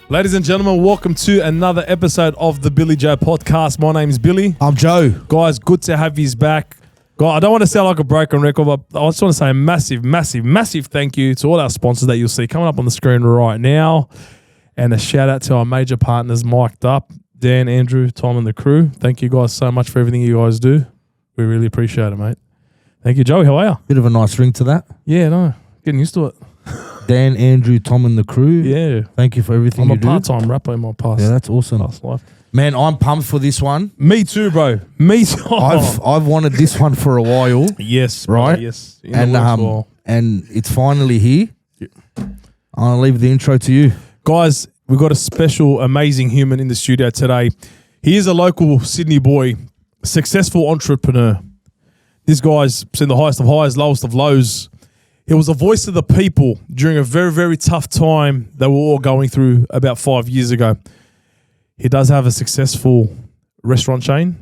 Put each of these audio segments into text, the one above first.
Ladies and gentlemen, welcome to another episode of the BillyJoe Podcast. My name's Billy. I'm Joe. Guys, good to have you back. God, I don't want to sound like a broken record, but I just want to say a massive thank you to all our sponsors that you'll see coming up on the screen right now. And a shout out to our major partners mic'd up, Dan, Andrew, Tom, and the crew. Thank you guys so much for everything you guys do. We really appreciate it, mate. Thank you, Joey. How are you? Bit of a nice ring to that. Yeah, no, getting used to it. Dan, Andrew, Tom, and the crew. Yeah. Thank you for everything you do. I'm a part-time rapper in my past. Yeah, that's awesome. Past life. Man, I'm pumped for this one. Me too, bro. Me too. I've wanted this one for a while. Yes, right? Bro, yes. And it's finally here. Yeah. I'll leave the intro to you. Guys, we've got a special, amazing human in the studio today. He is a local Sydney boy, successful entrepreneur. This guy's seen the highest of highs, lowest of lows. He was the voice of the people during a very, very tough time that we're all going through about 5 years ago. He does have a successful restaurant chain.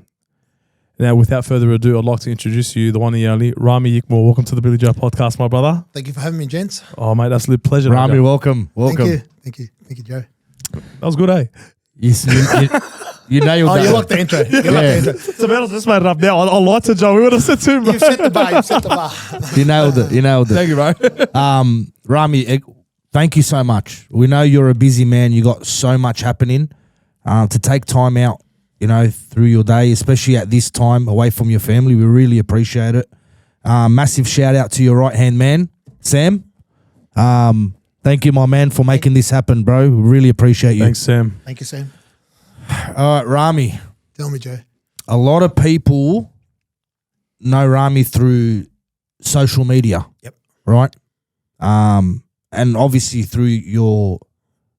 Now, without further ado, I'd like to introduce you, the one and only Rami Ykmour. Welcome to the BillyJoe Podcast, my brother. Thank you for having me, gents. Oh, mate, that's a pleasure. Rami, welcome. Thank you, Joe. That was good, eh? Yes, you nailed that. Oh, you like the intro. It's about just made it up now. I'll lie to Joe. We would have said too, bro. You've set the bar. You nailed it. Thank you, bro. Rami, thank you so much. We know you're a busy man. You got so much happening. To take time out, through your day, especially at this time away from your family, we really appreciate it. Massive shout out to your right-hand man, Sam. Thank you, my man, for making this happen, bro. We really appreciate you. Thanks, Sam. Thank you, Sam. All right, Rami. Tell me, Joe. A lot of people know Rami through social media. Yep. Right? And obviously through your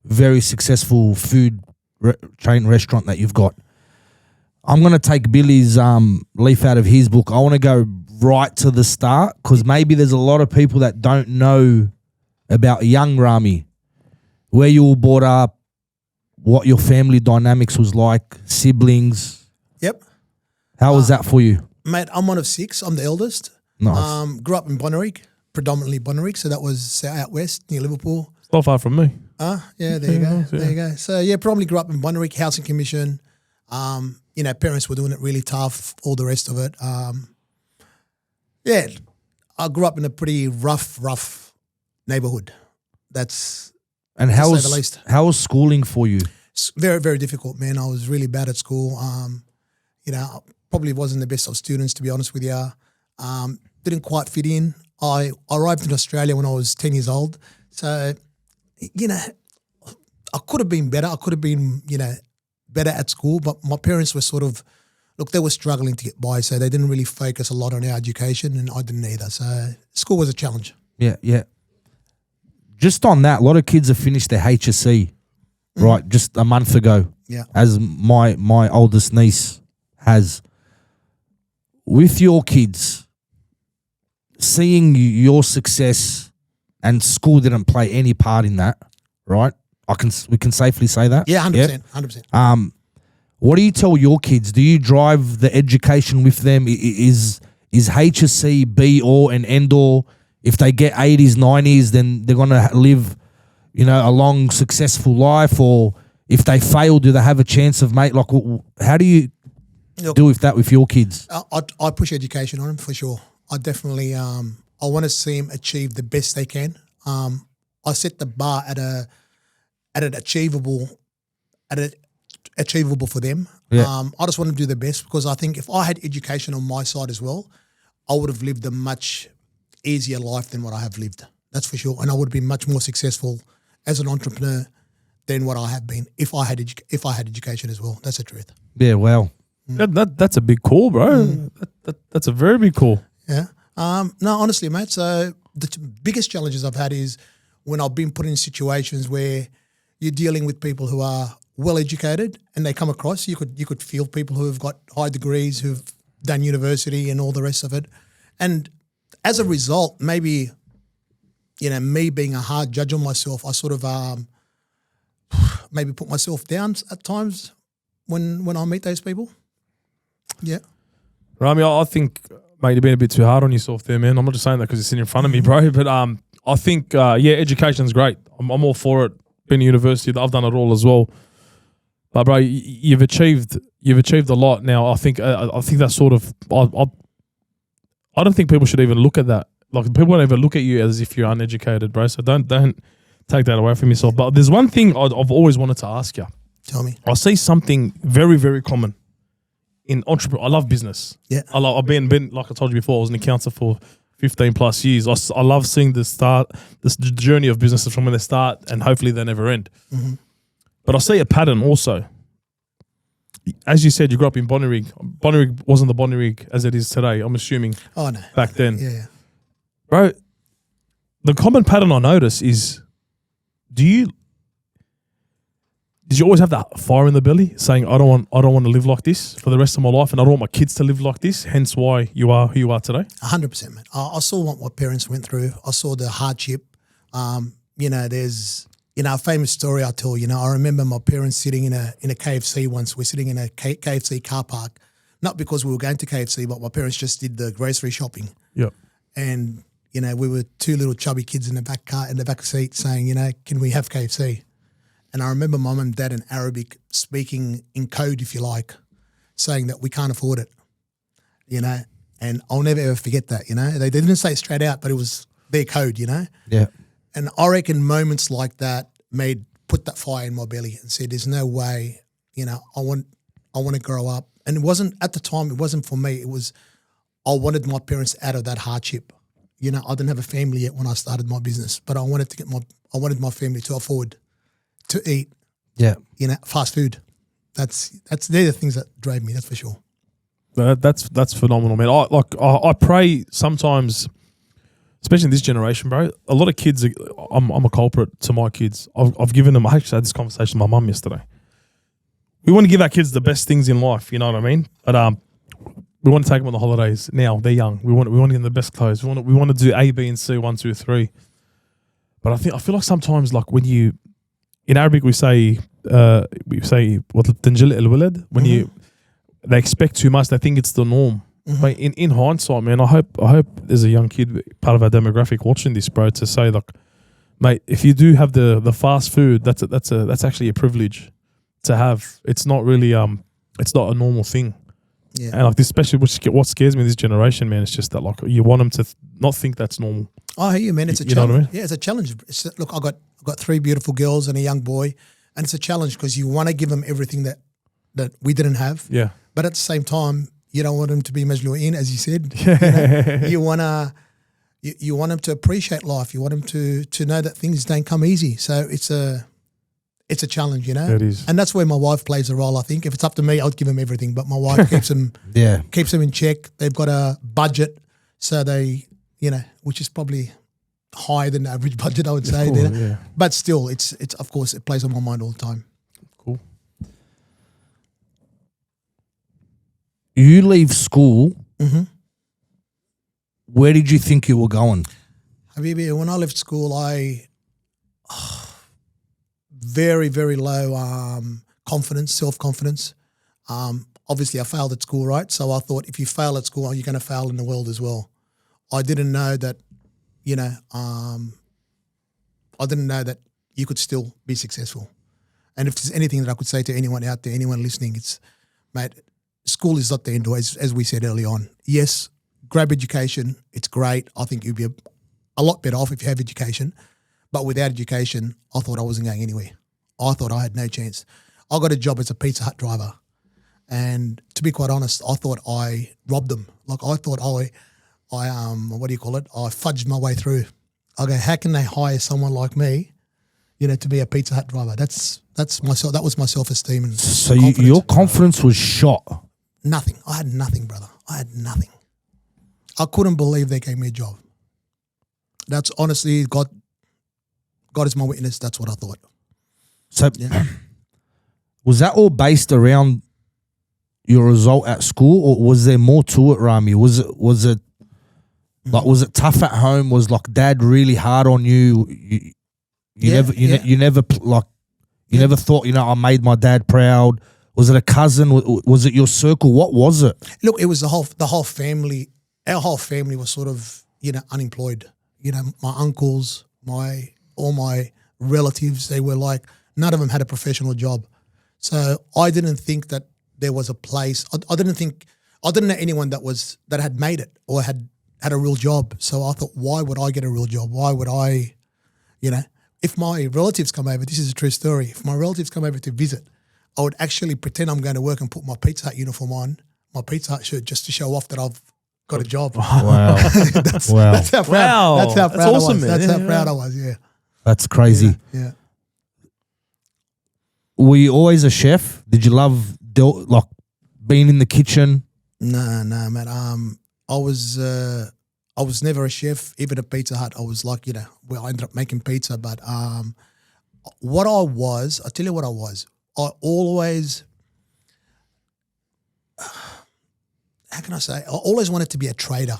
very successful food chain restaurant that you've got. I'm going to take Billy's leaf out of his book. I want to go right to the start because maybe there's a lot of people that don't know about young Rami, where you were brought up, what your family dynamics was like, siblings. Yep. How was that for you? Mate, I'm one of six. I'm the eldest. Nice. Grew up in Bonnerick, predominantly Bonnerick, so that was out west near Liverpool. It's not far from me. Yeah, there you go. There you go. So, yeah, probably grew up in Bonnerick, Housing Commission. Parents were doing it really tough, all the rest of it. Yeah, I grew up in a pretty rough neighborhood. And how was schooling for you? It's very, very difficult, man. I was really bad at school. I probably wasn't the best of students, to be honest with you. Didn't quite fit in. I arrived in Australia when I was 10 years old. So, I could have been better. I could have been, better at school, but my parents were they were struggling to get by, so they didn't really focus a lot on our education, and I didn't either. So school was a challenge. Yeah. Just on that, a lot of kids have finished their HSC, right, just a month ago. Yeah. As my oldest niece has. With your kids, seeing your success and school didn't play any part in that, right? We can safely say that. Yeah, 100%. What do you tell your kids? Do you drive the education with them? Is HSC be all and end all? If they get 80s, 90s, then they're gonna live, a long, successful life. Or if they fail, do they have a chance of how do you do with that with your kids? I push education on them for sure. I definitely I want to see them achieve the best they can. I set the bar at an achievable for them. Yeah. I just want to do the best because I think if I had education on my side as well, I would have lived a much easier life than what I have lived. That's for sure. And I would have been much more successful as an entrepreneur than what I have been if I had education as well. That's the truth. Yeah, well. That's a big call, bro. That's a very big call. Yeah. No, honestly, mate. So the biggest challenges I've had is when I've been put in situations where you're dealing with people who are well educated and they come across. You could feel people who have got high degrees, who've done university and all the rest of it, and as a result, maybe me being a hard judge on myself, I sort of maybe put myself down at times when I meet those people. Yeah. Rami, I think, mate, you've been a bit too hard on yourself there, man. I'm not just saying that because you're sitting in front of me, bro. But I think, education's great. I'm all for it. been to university. I've done it all as well. But bro, you've achieved a lot. Now I think that's sort of I don't think people should even look at that. Like people won't even look at you as if you're uneducated, bro. So don't take that away from yourself. But there's one thing I've always wanted to ask you. Tell me. I see something very, very common in entrepreneur. I love business. Yeah. I've been like I told you before. I was an accountant for 15 plus years. I love seeing this journey of businesses from when they start and hopefully they never end. Mm-hmm. But I see a pattern also. As you said, you grew up in Bonnyrigg. Bonnyrigg wasn't the Bonnyrigg as it is today, I'm assuming. Oh, no. Back then. Yeah. Bro, the common pattern I notice is, did you always have that fire in the belly saying, I don't want to live like this for the rest of my life and I don't want my kids to live like this, hence why you are who you are today? 100%, man. I saw what my parents went through. I saw the hardship. There's a famous story I tell. I remember my parents sitting in a KFC once. We're sitting in a KFC car park, not because we were going to KFC, but my parents just did the grocery shopping. Yeah. And we were two little chubby kids in the back seat saying, can we have KFC? And I remember mum and dad in Arabic speaking in code, if you like, saying that we can't afford it. And I'll never ever forget that. They didn't say it straight out, but it was their code. Yeah. And I reckon moments like that put that fire in my belly and said, "There's no way, I want to grow up." And it wasn't at the time. It wasn't for me. It was I wanted my parents out of that hardship. I didn't have a family yet when I started my business, but I wanted my family to afford to eat. Yeah. Fast food. They're the things that drove me. That's for sure. That's phenomenal, man. I pray sometimes. Especially in this generation, bro, a lot of kids, I'm a culprit to my kids. I've given them, I actually had this conversation with my mum yesterday. We want to give our kids the best things in life, you know what I mean? But we want to take them on the holidays now. They're young. We want to give them the best clothes. We want to do A, B, and C, 1, 2, 3. But I feel like sometimes, like when you, in Arabic we say when they expect too much, they think it's the norm. Mm-hmm. But in hindsight, man, I hope there's a young kid, part of our demographic, watching this, bro, to say, like, mate, if you do have the fast food, that's actually a privilege to have. It's not really it's not a normal thing. Yeah. And like this, especially what scares me in this generation, man, it's just that like you want them to not think that's normal. I hear you, man. It's a challenge. Know what I mean? Yeah, it's a challenge. Look, I got 3 beautiful girls and a young boy, and it's a challenge because you want to give them everything that we didn't have. Yeah. But at the same time, you don't want them to be majlouin, as you said. You want them to appreciate life. You want them to know that things don't come easy. So it's a challenge, It is. And that's where my wife plays a role, I think. If it's up to me, I'd give them everything. But my wife keeps them in check. They've got a budget, so they, which is probably higher than the average budget, I would say. Cool, yeah. But still, it's of course, it plays on my mind all the time. Cool. You leave school. Mm-hmm. Where did you think you were going? Habibi, when I left school, very, very low self-confidence. Obviously, I failed at school, right? So I thought if you fail at school, you're going to fail in the world as well. I didn't know that, I didn't know that you could still be successful. And if there's anything that I could say to anyone out there, anyone listening, it's, mate, school is not the end, as we said early on. Yes, grab education. It's great. I think you'd be a lot better off if you have education. But without education, I thought I wasn't going anywhere. I thought I had no chance. I got a job as a Pizza Hut driver. And to be quite honest, I thought I robbed them. Like I thought I fudged my way through. I go, how can they hire someone like me, to be a Pizza Hut driver? That's myself. That was my self-esteem and so your confidence was shot. Nothing. I had nothing, brother. I had nothing. I couldn't believe they gave me a job. That's honestly, God is my witness. That's what I thought. So was that all based around your result at school, or was there more to it, Rami? Was it tough at home? Was like dad really hard on you? You never thought, I made my dad proud. Was it a cousin? Was it your circle? What was it? Look, it was the whole family. Our whole family was sort of, unemployed. My uncles, all my relatives. They were like, none of them had a professional job. So I didn't think that there was a place. I didn't know anyone that had made it or had a real job. So I thought, why would I get a real job? Why would I, if my relatives come over, this is a true story. If my relatives come over to visit, I would actually pretend I'm going to work and put my Pizza Hut uniform on, my Pizza Hut shirt, just to show off that I've got a job. Wow. That's how proud. Wow. That's how proud That's awesome, I was. man. That's Yeah, how proud I was. Yeah. That's crazy. Yeah. Were you always a chef? Did you love being in the kitchen? No, man. I was never a chef. Even at Pizza Hut, I was like, I ended up making pizza. But what I was, I'll tell you what I was. I always, how can I say? I always wanted to be a trader.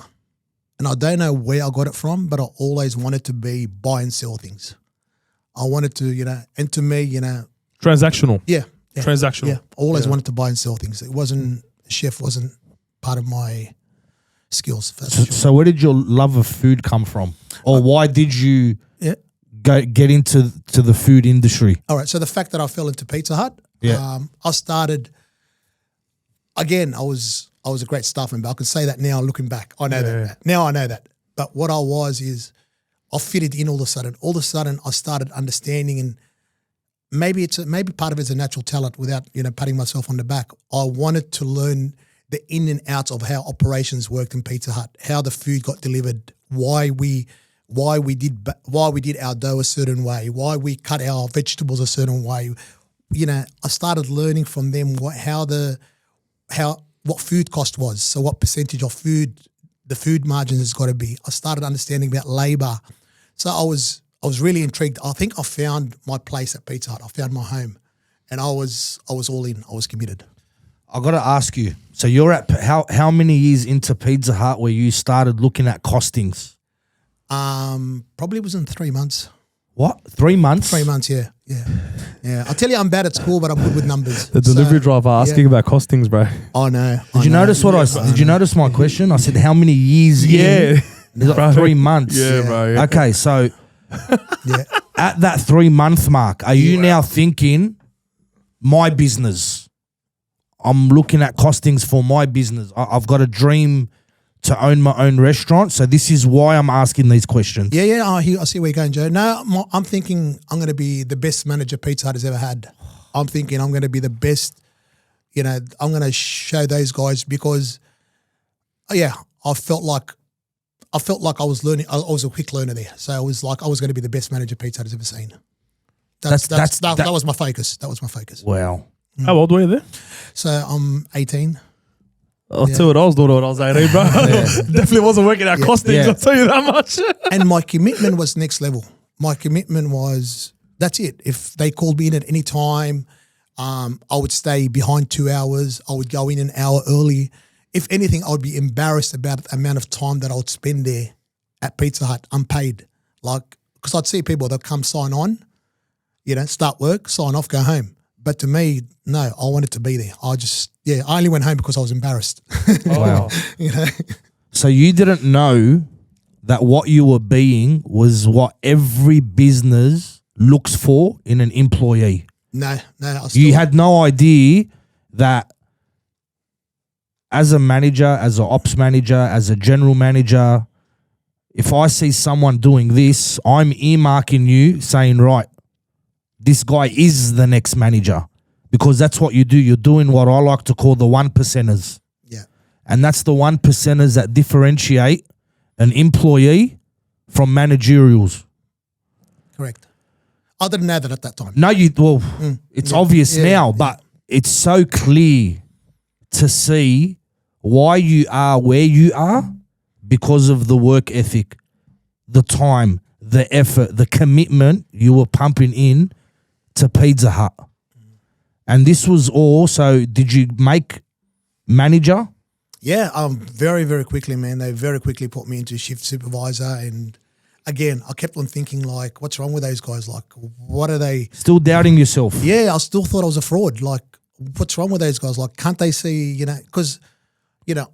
And I don't know where I got it from, but I always wanted to buy and sell things. I wanted to, and to me, Transactional. yeah. Transactional. Yeah, I always wanted to buy and sell things. Chef wasn't part of my skills. So where did your love of food come from? Or why did you get into the food industry? All right, so the fact that I fell into Pizza Hut, Yeah. I started, again, I was a great staff member. I can say that now looking back. I know that. Now I know that. But what I was is I fitted in all of a sudden. All of a sudden I started understanding, and maybe part of it's a natural talent without, patting myself on the back. I wanted to learn the in and outs of how operations worked in Pizza Hut, how the food got delivered, why we did our dough a certain way, why we cut our vegetables a certain way. I started learning from them what food cost was. So what percentage of food, the food margins has got to be. I started understanding about labor. So I was really intrigued. I think I found my place at Pizza Hut. I found my home, and I was all in. I was committed. I got to ask you. So you're at how many years into Pizza Hut where you started looking at costings? Probably within 3 months. What? 3 months? 3 months, yeah. I tell you, I'm bad at school, but I'm good with numbers. The delivery driver asking about costings, bro. I know. Did you notice Did you notice my question? I said, how many years in? Is it 3 months? Yeah, bro. Yeah. Okay, so at that 3 month mark, are you now thinking my business? I'm looking at costings for my business. I've got a dream to own my own restaurant. So this is why I'm asking these questions. Yeah. I see where you're going, Joe. No, I'm thinking I'm going to be the best manager Pizza Hut has ever had. I'm thinking I'm going to be the best. I'm going to show those guys because, I felt like I was learning. I was a quick learner there. So I was like, I was going to be the best manager Pizza Hut has ever seen. That was my focus. That was my focus. Wow. How old were you there? So I'm 18. I'll tell you what I was doing when I was 18, bro. Definitely wasn't working out costings, Yeah. I'll tell you that much. And my commitment was next level. My commitment was, that's it. If they called me in at any time, I would stay behind 2 hours. I would go in an hour early. If anything, I would be embarrassed about the amount of time that I would spend there at Pizza Hut unpaid. Because I'd see people that come sign on, start work, sign off, go home. But to me, no, I wanted to be there. I only went home because I was embarrassed. Wow. So you didn't know that what you were being was what every business looks for in an employee. No. You had no idea that as a manager, as an ops manager, as a general manager, if I see someone doing this, I'm earmarking you saying, right, this guy is the next manager, because that's what you do. You're doing what I like to call the 1%ers. Yeah. And that's the 1%ers that differentiate an employee from managerials. Correct. I didn't know that at that time. No, it's obvious now, but it's so clear to see why you are where you are because of the work ethic, the time, the effort, the commitment you were pumping in to Pizza Hut. And this was all, so did you make manager? Yeah, very, very quickly, man. They very quickly put me into shift supervisor. And again, I kept on thinking, like, what's wrong with those guys? Like, what are they? Still doubting yourself? Yeah, I still thought I was a fraud. Like, what's wrong with those guys? Like, can't they see, because,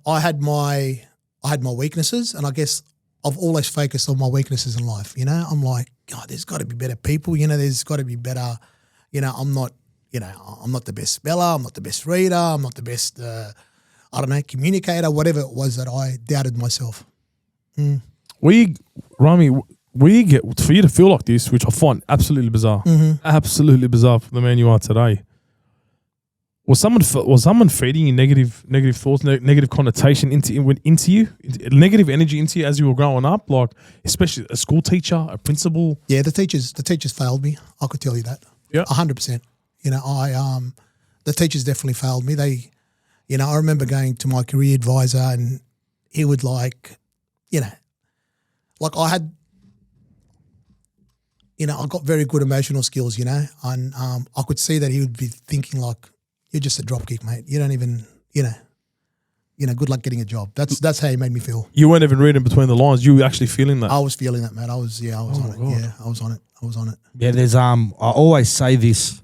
I had my weaknesses, and I guess I've always focused on my weaknesses in life. You know, I'm like, God, there's got to be better people. You know, there's got to be better. You know, I'm not the best speller. I'm not the best reader. I'm not the best, communicator, whatever it was that I doubted myself. Rami, we get for you to feel like this, which I find absolutely bizarre. Absolutely bizarre for the man you are today. Was someone feeding you negative thoughts, negative connotation into you, negative energy into you as you were growing up? Like, especially a school teacher, a principal. Yeah, the teachers failed me. I could tell you that. Yeah, 100%. You know, the teachers definitely failed me. They, you know, I remember going to my career advisor and he would like, you know, like I had, you know, I got very good emotional skills, you know, and I could see that he would be thinking like, you're just a dropkick, mate. You don't even, you know, good luck getting a job. That's how he made me feel. You weren't even reading between the lines. You were actually feeling that. I was feeling that, mate. I was on it. God. Yeah, I was on it. Yeah, there's I always say this,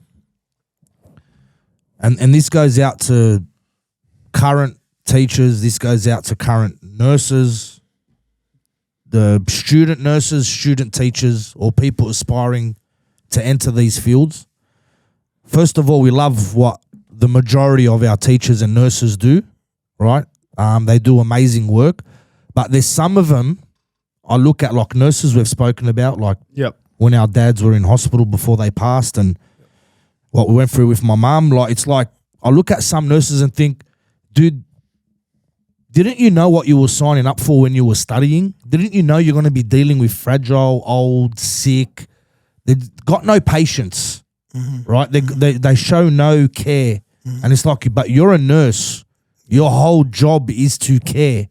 and this goes out to current teachers, this goes out to current nurses, the student nurses, student teachers, or people aspiring to enter these fields. First of all, we love what the majority of our teachers and nurses do, right? They do amazing work, but there's some of them I look at, like nurses we've spoken about, like when our dads were in hospital before they passed and what we went through with my mum. Like, it's like I look at some nurses and think, dude, didn't you know what you were signing up for when you were studying? Didn't you know you're going to be dealing with fragile, old, sick? They've got no patience, right? They show no care. And it's like, but you're a nurse. Your whole job is to care.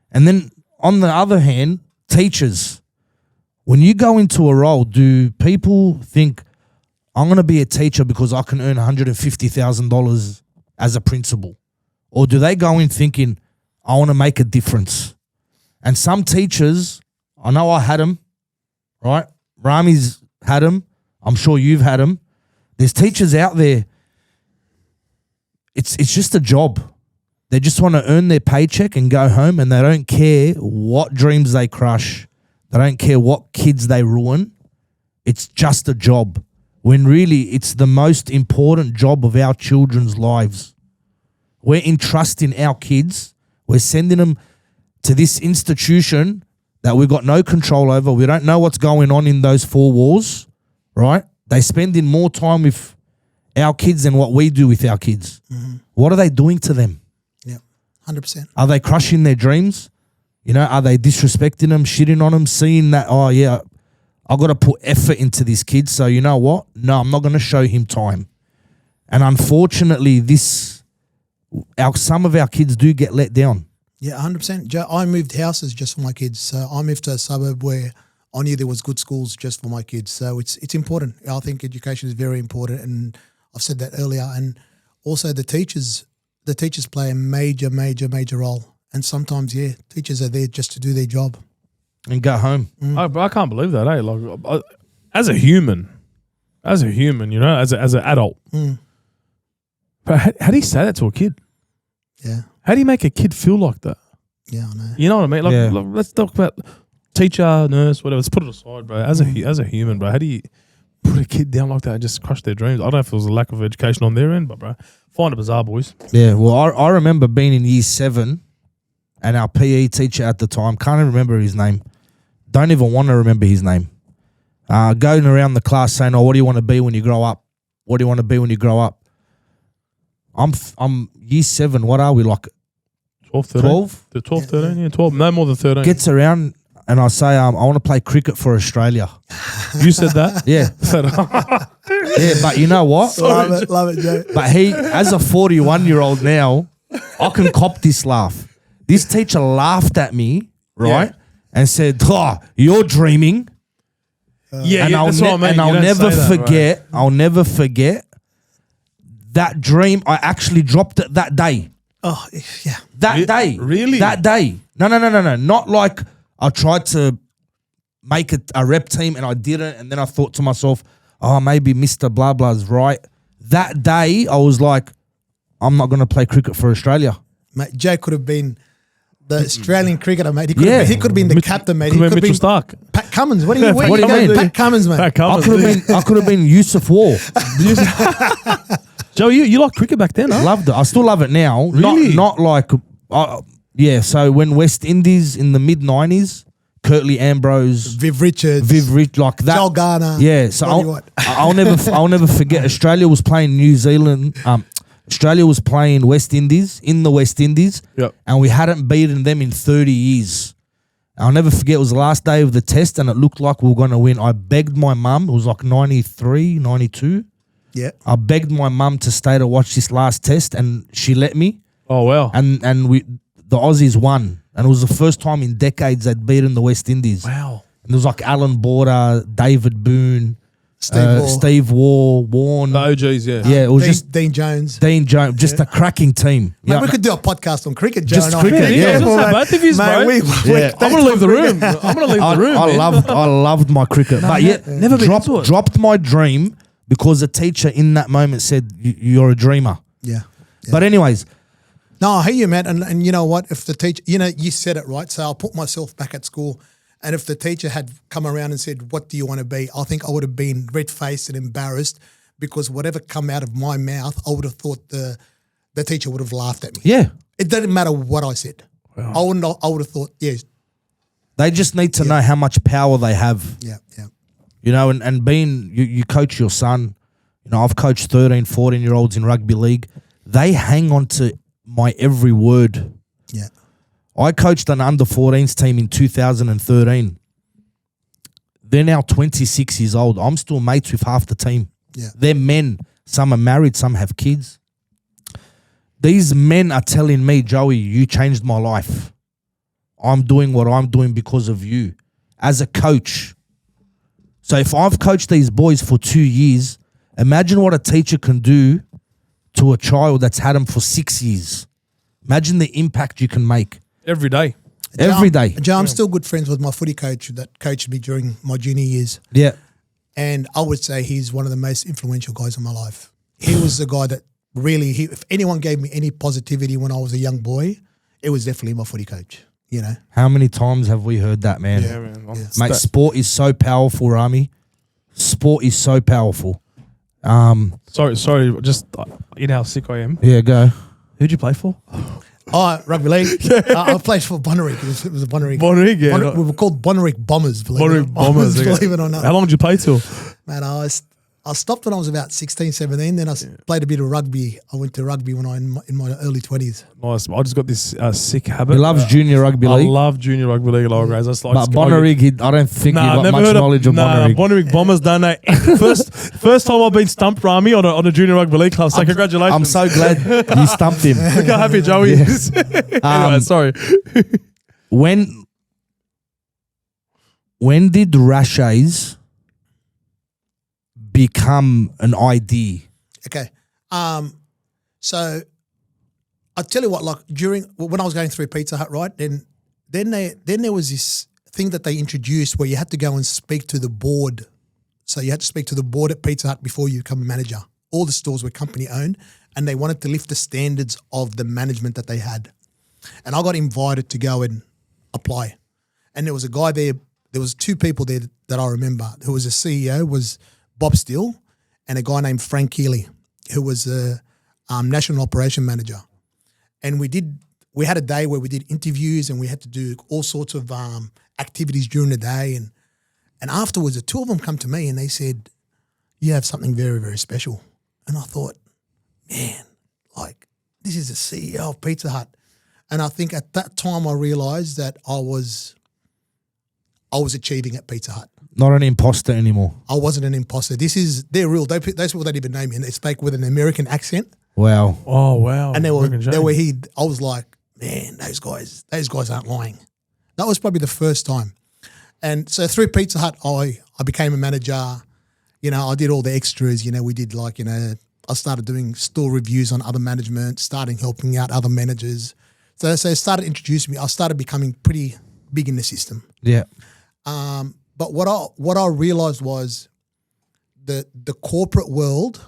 And then on the other hand, teachers, when you go into a role, do people think, I'm going to be a teacher because I can earn $150,000 as a principal? Or do they go in thinking, I want to make a difference? And some teachers, I know I had them, right? Rami's had them. I'm sure you've had them. There's teachers out there, it's just a job. They just want to earn their paycheck and go home, and they don't care what dreams they crush. They don't care what kids they ruin. It's just a job, when really it's the most important job of our children's lives. We're entrusting our kids. We're sending them to this institution that we've got no control over. We don't know what's going on in those four walls, right? They're spending more time with our kids than what we do with our kids. What are they doing to them? Yeah, 100%. Are they crushing their dreams? You know, are they disrespecting them, shitting on them, seeing that, oh yeah, I've got to put effort into this kid, so you know what? No, I'm not going to show him time. And unfortunately, some of our kids do get let down. Yeah, 100%. Joe, I moved houses just for my kids. So I moved to a suburb where I knew there was good schools just for my kids. So it's important. I think education is very important, and I've said that earlier. And also the teachers play a major, major, major role. And sometimes, teachers are there just to do their job and go home. I can't believe that, eh? Like, as a human, you know, as an adult. But how do you say that to a kid? Yeah. How do you make a kid feel like that? Yeah, I know. You know what I mean? Like, let's talk about teacher, nurse, whatever. Let's put it aside, bro. As a human, bro, how do you put a kid down like that and just crush their dreams? I don't know if it was a lack of education on their end, but bro, find it bizarre, boys. Yeah, well, I remember being in year 7, and our PE teacher at the time, can't even remember his name. Don't even want to remember his name. Going around the class saying, "Oh, what do you want to be when you grow up? What do you want to be when you grow up?" I'm year 7. What are we, like 12, 13? 12? The 12, 13, yeah, 12. No more than 13. Gets around and I say, I want to play cricket for Australia. You said that? Yeah. Yeah, but you know what? Love it, Joe. But he, as a 41-year-old now, I can cop this laugh. This teacher laughed at me, right? Yeah. And said, "Oh, you're dreaming." Yeah, and that's what I mean. And You I'll don't never say that, forget. right? I'll never forget that dream. I actually dropped it that day. Oh, yeah. That day. Really? That day. No. Not like I tried to make it a rep team and I didn't, and then I thought to myself, oh, maybe Mr. Blah Blah's right. That day, I was like, I'm not going to play cricket for Australia. Mate, Joe could have been The Australian cricketer, mate. He could Yeah. have been the captain, mate. He Could have could been have Mitchell been Stark. Pat Cummins. What do you What do you mean? Pat Cummins, mate. Pat Cummins. I could have been Yusuf War. Joe, you liked cricket back then, huh? Loved it. I still love it now. Really? Not like yeah. So when West Indies in the mid-90s, Curtly Ambrose, Viv Richards. like that. Joel Garner. Yeah, so What do you want? I'll never forget. Australia was playing New Zealand. Australia was playing West Indies in the West Indies, Yep. and we hadn't beaten them in 30 years. I'll never forget. It was the last day of the test, and it looked like we were going to win. I begged my mum. It was like 93, 92. Yeah. I begged my mum to stay to watch this last test, and she let me. Oh, wow. And the Aussies won, and it was the first time in decades they'd beaten the West Indies. Wow. And there was like Alan Border, David Boone, Steve Waugh. Warren. The OGs, yeah. Yeah, it was Dean, just Dean Jones. Dean Jones, just a cracking team. Mate, Yeah, we could do a podcast on cricket, Joe. Just and I. cricket, yeah. Just both of yous, bro. Yeah. I'm going to leave the room. I'm going to leave the room, I man. loved my cricket, but yeah, never been into it. dropped my dream because the teacher in that moment said, "You're a dreamer." Yeah. But anyways, No, I hear you, man. And you know what? If the teacher, you said it right. So I'll put myself back at school. And if the teacher had come around and said, "What do you want to be?" I think I would have been red-faced and embarrassed because whatever come out of my mouth, I would have thought the teacher would have laughed at me. yeah, It didn't matter what I said. I would have thought, they just need to know how much power they have. yeah. You know, and being, you coach your son, you know, I've coached 13, 14-year-olds in rugby league. They hang on to my every word. Yeah. I coached an under-14s team in 2013. They're now 26 years old. I'm still mates with half the team. Yeah. They're men. Some are married, some have kids. These men are telling me, "Joey, you changed my life. I'm doing what I'm doing because of you." As a coach. So if I've coached these boys for 2 years, imagine what a teacher can do to a child that's had them for 6 years. Imagine the impact you can make Every day. every day. Joe, I'm still good friends with my footy coach that coached me during my junior years. Yeah. And I would say he's one of the most influential guys in my life. He was the guy that really, if anyone gave me any positivity when I was a young boy, it was definitely my footy coach, you know. How many times have we heard that, man? Yeah, man. Mate, sport is so powerful, Rami. Sport is so powerful. Sorry. Just, you know how sick I am. Yeah, go. Who'd you play for? Oh, rugby league. I played for Bonnerig. It was a Bonnerig. Bonnerig, yeah. We were called Bonnerig Bombers. Bonnerig Bombers. Believe it or not. How long did you play till? Man, I stopped when I was about 16, 17. Then I played a bit of rugby. I went to rugby when I in my early 20s. Nice. I just got this sick habit. He loves junior rugby I league. love junior rugby league, lower grades. That's like But Bonnerig, I don't think you've got much knowledge of Bonnerig. Bonnerig Bombers done that. First time I've been stumped, Rami, on a junior rugby league club. So congratulations. I'm so glad you stumped him. Look how happy Joey is. Anyway, sorry. When did RASHAYS become an idea? Okay. So I tell you what, like when I was going through Pizza Hut, right? Then there was this thing that they introduced where you had to go and speak to the board. So you had to speak to the board at Pizza Hut before you become a manager. All the stores were company owned, and they wanted to lift the standards of the management that they had. And I got invited to go and apply. And there was a guy there. There was two people there that I remember. Who was a CEO was Bob Steele, and a guy named Frank Keeley, who was a national operation manager. And we had a day where we did interviews and we had to do all sorts of activities during the day. And afterwards, the two of them come to me and they said, "You have something very, very special." And I thought, man, like this is the CEO of Pizza Hut. And I think at that time I realized that I was achieving at Pizza Hut. Not an imposter anymore. I wasn't an imposter. They're real. Those people don't even know me, and they speak with an American accent. Wow. Oh, wow. And I was like, man, those guys aren't lying. That was probably the first time. And so through Pizza Hut, I became a manager. You know, I did all the extras. You know, we did I started doing store reviews on other management, starting helping out other managers. So they started introducing me. I started becoming pretty big in the system. Yeah. But what I realized was the corporate world,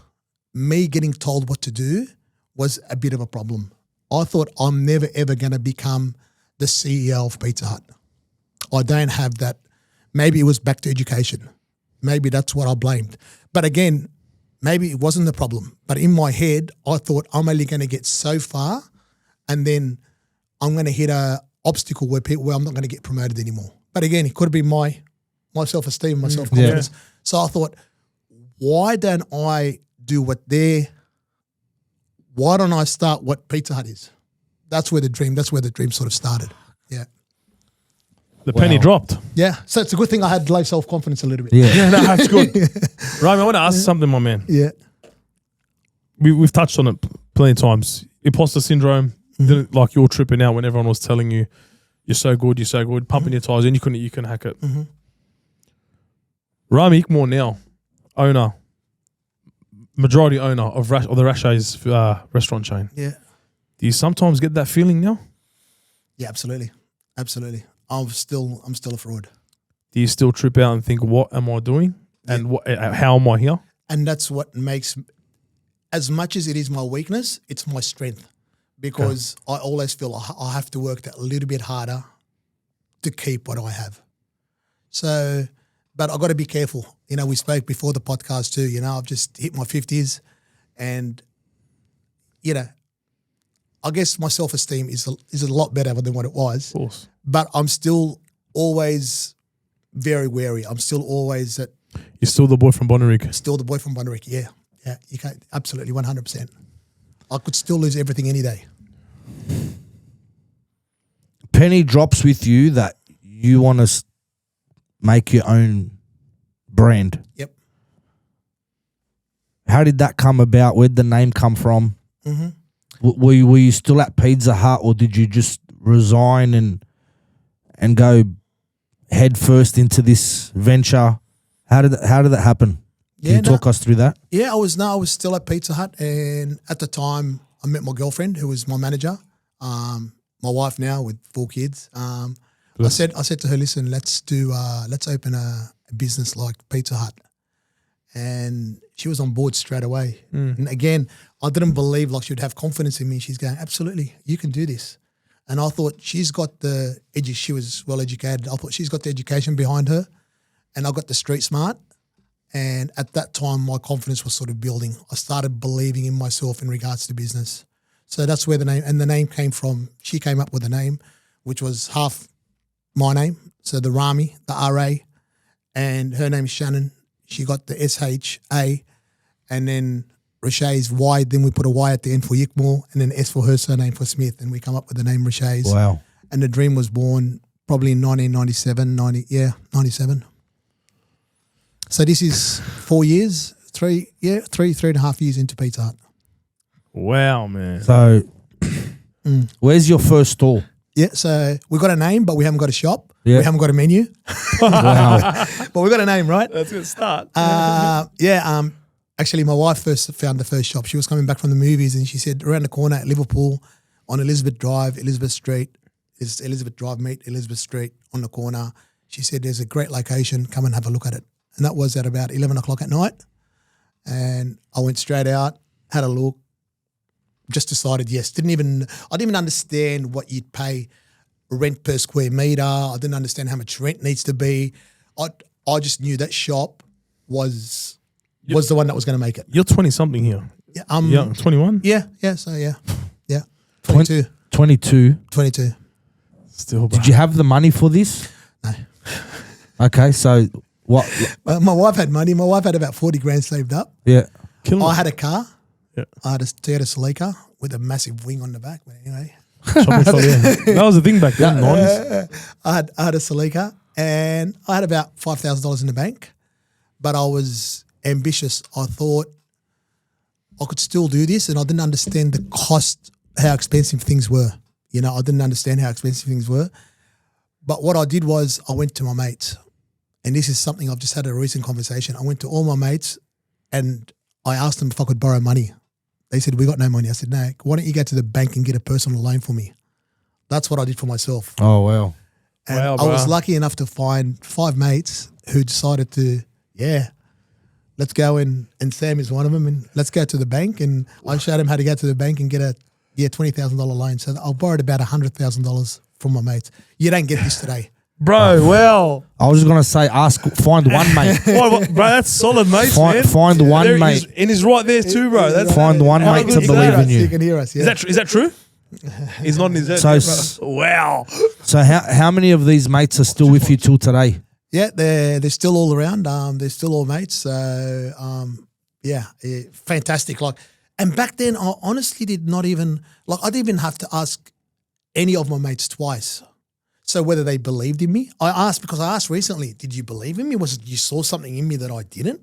me getting told what to do was a bit of a problem. I thought I'm never ever going to become the CEO of Pizza Hut. I don't have that. Maybe it was back to education. Maybe that's what I blamed. But again, maybe it wasn't the problem. But in my head, I thought I'm only going to get so far, and then I'm going to hit a obstacle where I'm not going to get promoted anymore. But again, it could have been my self-esteem, my self-confidence. Yeah. So I thought, why don't I do why don't I start what Pizza Hut is? That's where the dream sort of started. Yeah. The penny dropped. Yeah. So it's a good thing I had low self-confidence a little bit. Yeah. Yeah, no, that's good. Rami, I want to ask something, my man. Yeah. We've touched on it plenty of times. Imposter syndrome, didn't like you're tripping out when everyone was telling you, you're so good, pumping your tires in, you couldn't hack it. Mm-hmm. Rami Ykmour now, majority owner of the RASHAYS restaurant chain. Yeah. Do you sometimes get that feeling now? Yeah, absolutely. Absolutely. I'm still a fraud. Do you still trip out and think, what am I doing? And how am I here? And that's what makes, as much as it is my weakness, it's my strength, because I always feel I have to work that a little bit harder to keep what I have. So, but I've got to be careful. You know, we spoke before the podcast too, you know, I've just hit my 50s, and, you know, I guess my self-esteem is a lot better than what it was. Of course. But I'm still always very wary. I'm still always You're still the boy from Bonnerick. still the boy from Bonnerick. Yeah. Yeah. You can't, absolutely 100%. I could still lose everything any day. Penny drops with you that you want to make your own brand. Yep. How did that come about? Where'd the name come from? Mm-hmm. Were you still at Pizza Hut, or did you just resign and go head first into this venture? How did that happen? Can you talk us through that? Yeah, I was still at Pizza Hut, and at the time I met my girlfriend, who was my manager, my wife now with 4 kids. I said to her, listen, let's open a business like Pizza Hut. And she was on board straight away. And again, I didn't believe like she would have confidence in me. She's going, absolutely, you can do this. And I thought she was well educated. I thought she's got the education behind her, and I got the street smart. And at that time, my confidence was sort of building. I started believing in myself in regards to business. So that's where the name came from. She came up with a name, which was half my name. So the Rami, the R-A, and her name is Shannon. She got the S-H-A, and then RASHAYS, Y, then we put a Y at the end for Ykmour, and then S for her surname for Smith, and we come up with the name RASHAYS. Wow. And the dream was born probably in 1997, 97. So this is 4 years, 3.5 years into Pizza Hut. Wow, man. So, where's your first stall? Yeah, so we got a name, but we haven't got a shop. Yeah. We haven't got a menu. Wow. But we got a name, right? That's a good start. Actually, my wife first found the first shop. She was coming back from the movies, and she said around the corner at Liverpool on Elizabeth Drive, Elizabeth Street, is Elizabeth Drive meet Elizabeth Street on the corner. She said, there's a great location. Come and have a look at it. And that was at about 11 o'clock at night. And I went straight out, had a look, just decided yes. I didn't even understand what you'd pay rent per square meter. I didn't understand how much rent needs to be. I just knew that shop was the one that was going to make it. You're 20-something here. Yeah, 21? Yeah. So yeah. 22. 22. Still, Did you have the money for this? No. Okay, so what? My wife had money. My wife had about 40 grand saved up. Yeah. I had a car. Yeah. I had a Toyota Celica with a massive wing on the back. But anyway, that was the thing back then, 90s. I had a Celica, and I had about $5,000 in the bank, but I was ambitious. I thought I could still do this, and I didn't understand the cost, how expensive things were. You know, I didn't understand how expensive things were. But what I did was I went to my mates, and this is something I've just had a recent conversation. I went to all my mates, and I asked them if I could borrow money. They said, we got no money. I said, no, why don't you go to the bank and get a personal loan for me? That's what I did for myself. Oh, wow. And Wow, I was bro. lucky enough to find 5 mates who decided to, let's go and Sam is one of them, and let's go to the bank. And I showed him how to go to the bank and get a $20,000 loan. So I borrowed about $100,000 from my mates. You don't get this today. Bro, well. I was just gonna say, find one mate. Bro, that's solid, mate. Find one mate. And he's right there too, bro. That's Find one how mate good to is believe that? in you. You can hear us. Yeah. Is that true? He's not in his head. Wow. So how many of these mates are still with you till today? Yeah, they're still all around. They're still all mates. So fantastic. Like, and back then I honestly did not even I didn't even have to ask any of my mates twice. So whether they believed in me, I asked recently, did you believe in me? Was it you saw something in me that I didn't?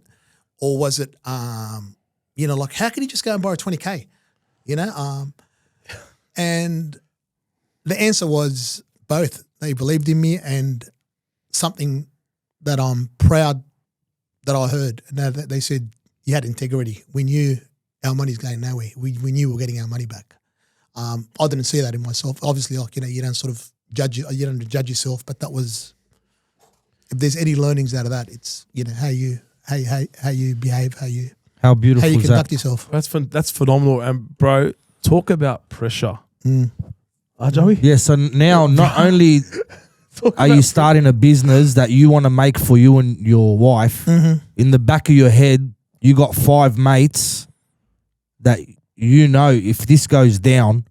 Or was it, how could you just go and borrow 20K? And the answer was both. They believed in me, and something that I'm proud that I heard. And they said, you had integrity. We knew our money's going nowhere. We knew we were getting our money back. I didn't see that in myself. Obviously, you don't sort of judge yourself, but that was, if there's any learnings out of that, it's how you behave, How beautiful how you is conduct that? yourself. That's phenomenal. And bro, talk about pressure. Joey? Yeah, so now not only are you starting a business that you want to make for you and your wife, in the back of your head, you got 5 mates that if this goes down,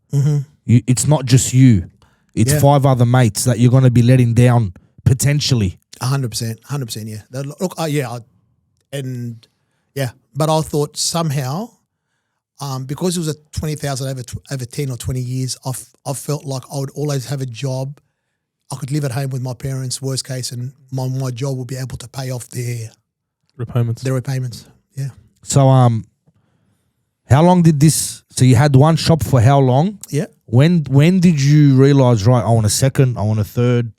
it's not just you. It's 5 other mates that you're going to be letting down potentially. 100%, yeah. Look, but I thought somehow, because it was a 20,000 over 10 or 20 years, I felt like I would always have a job. I could live at home with my parents, worst case, and my job would be able to pay off their repayments. Yeah. So how long did this? So you had one shop for how long? Yeah. When did you realize, right, I want a second, I want a third,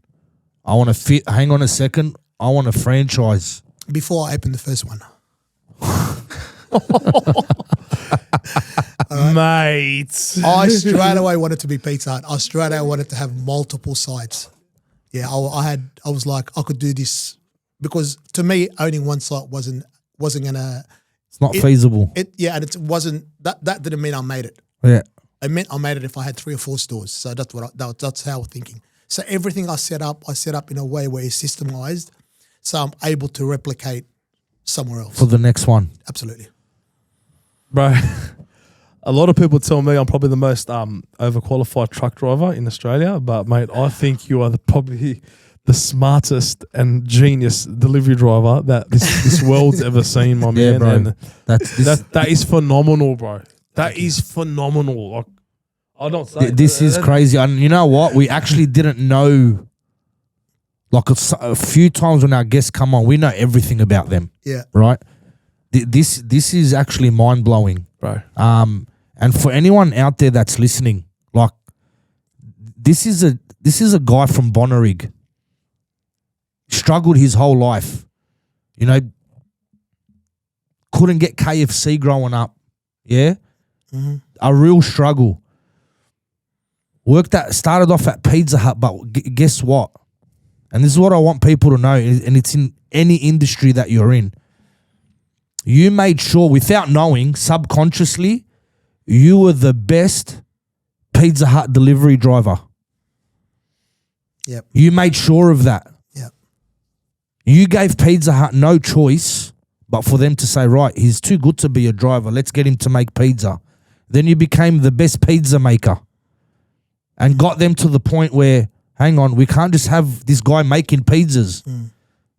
I want to fit, hang on a second, I want a franchise? Before I opened the first one. Mate. I straight away wanted to be Pizza Hut. I straight away wanted to have multiple sites. Yeah, I was like, I could do this, because to me, owning one site wasn't gonna. It's not feasible. And it wasn't that didn't mean I made it. Yeah. It meant I made it if I had 3 or 4 stores. So that's that's how I was thinking. So everything I set up in a way where it's systemized, so I'm able to replicate somewhere else. For the next one. Absolutely. Bro, a lot of people tell me I'm probably the most overqualified truck driver in Australia, but mate, I think you are probably the smartest and genius delivery driver that this world's ever seen, my man. Bro. And that is phenomenal, bro. That is phenomenal. Like, I don't say this is crazy. And you know what? We actually didn't know. Like a few times when our guests come on, we know everything about them. Yeah. Right. This is actually mind blowing, bro. And for anyone out there that's listening, like this is a guy from Bonnyrigg. Struggled his whole life, couldn't get KFC growing up. Yeah. A real struggle. Started off at Pizza Hut, but guess what? And this is what I want people to know, and it's in any industry that you're in. You made sure, without knowing, subconsciously, you were the best Pizza Hut delivery driver. Yep. You made sure of that. Yep. You gave Pizza Hut no choice but for them to say, right, he's too good to be a driver. Let's get him to make pizza. Then you became the best pizza maker and got them to the point where, hang on, we can't just have this guy making pizzas.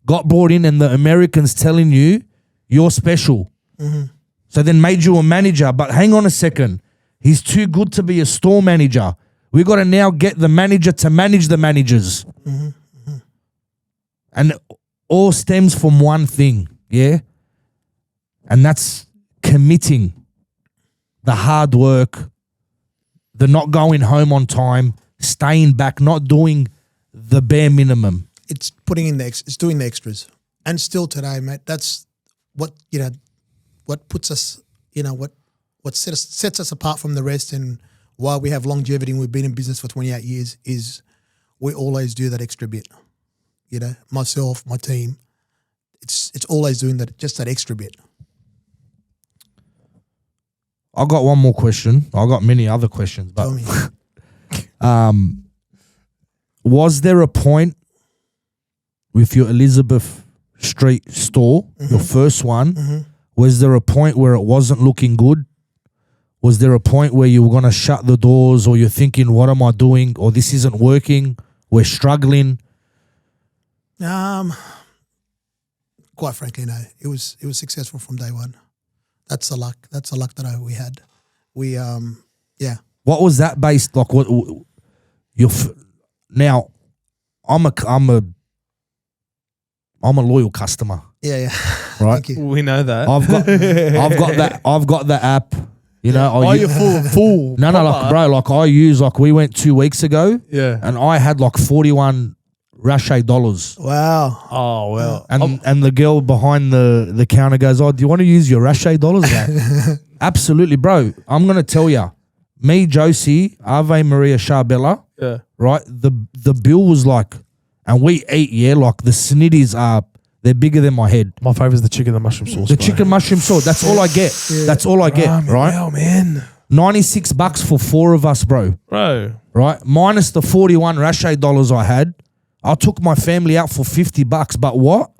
Got brought in and the Americans telling you, you're special. So then made you a manager. But hang on a second. He's too good to be a store manager. We got to now get the manager to manage the managers. And it all stems from one thing, yeah? And that's committing, the hard work, the not going home on time, staying back, not doing the bare minimum. It's putting in it's doing the extras. And still today, mate, that's what puts us, what sets us apart from the rest, and why we have longevity and we've been in business for 28 years is we always do that extra bit. Myself, my team, it's always doing that, just that extra bit. I got one more question. I got many other questions, but Tell me. was there a point with your Elizabeth Street store, your first one, was there a point where it wasn't looking good? Was there a point where you were going to shut the doors, or you're thinking, what am I doing? Or this isn't working. We're struggling. Quite frankly, no. It was successful from day one. That's the luck. That's the luck that we had. We yeah. What was that based? Like what? Now, I'm a loyal customer. Yeah. Right. Thank you. We know that. I've got the app. You know, You're full. No, like bro, like I use, like we went 2 weeks ago, Yeah. and I had like 41 RASHAYS dollars, Wow. Oh well. and the girl behind the counter goes, "Oh, do you want to use your RASHAYS dollars?" Absolutely, bro. I'm gonna tell you, me, Josie, Ave Maria Charbella, Yeah. right? The bill was like, and we eat, like the snitties they're bigger than my head. My favorite is the chicken and mushroom sauce. The chicken mushroom sauce. That's all I get. That's all I get, right? Wow, man. $96 for 4 of us, bro. Right? Minus the 41 RASHAYS dollars I had. I took my family out for $50. But what?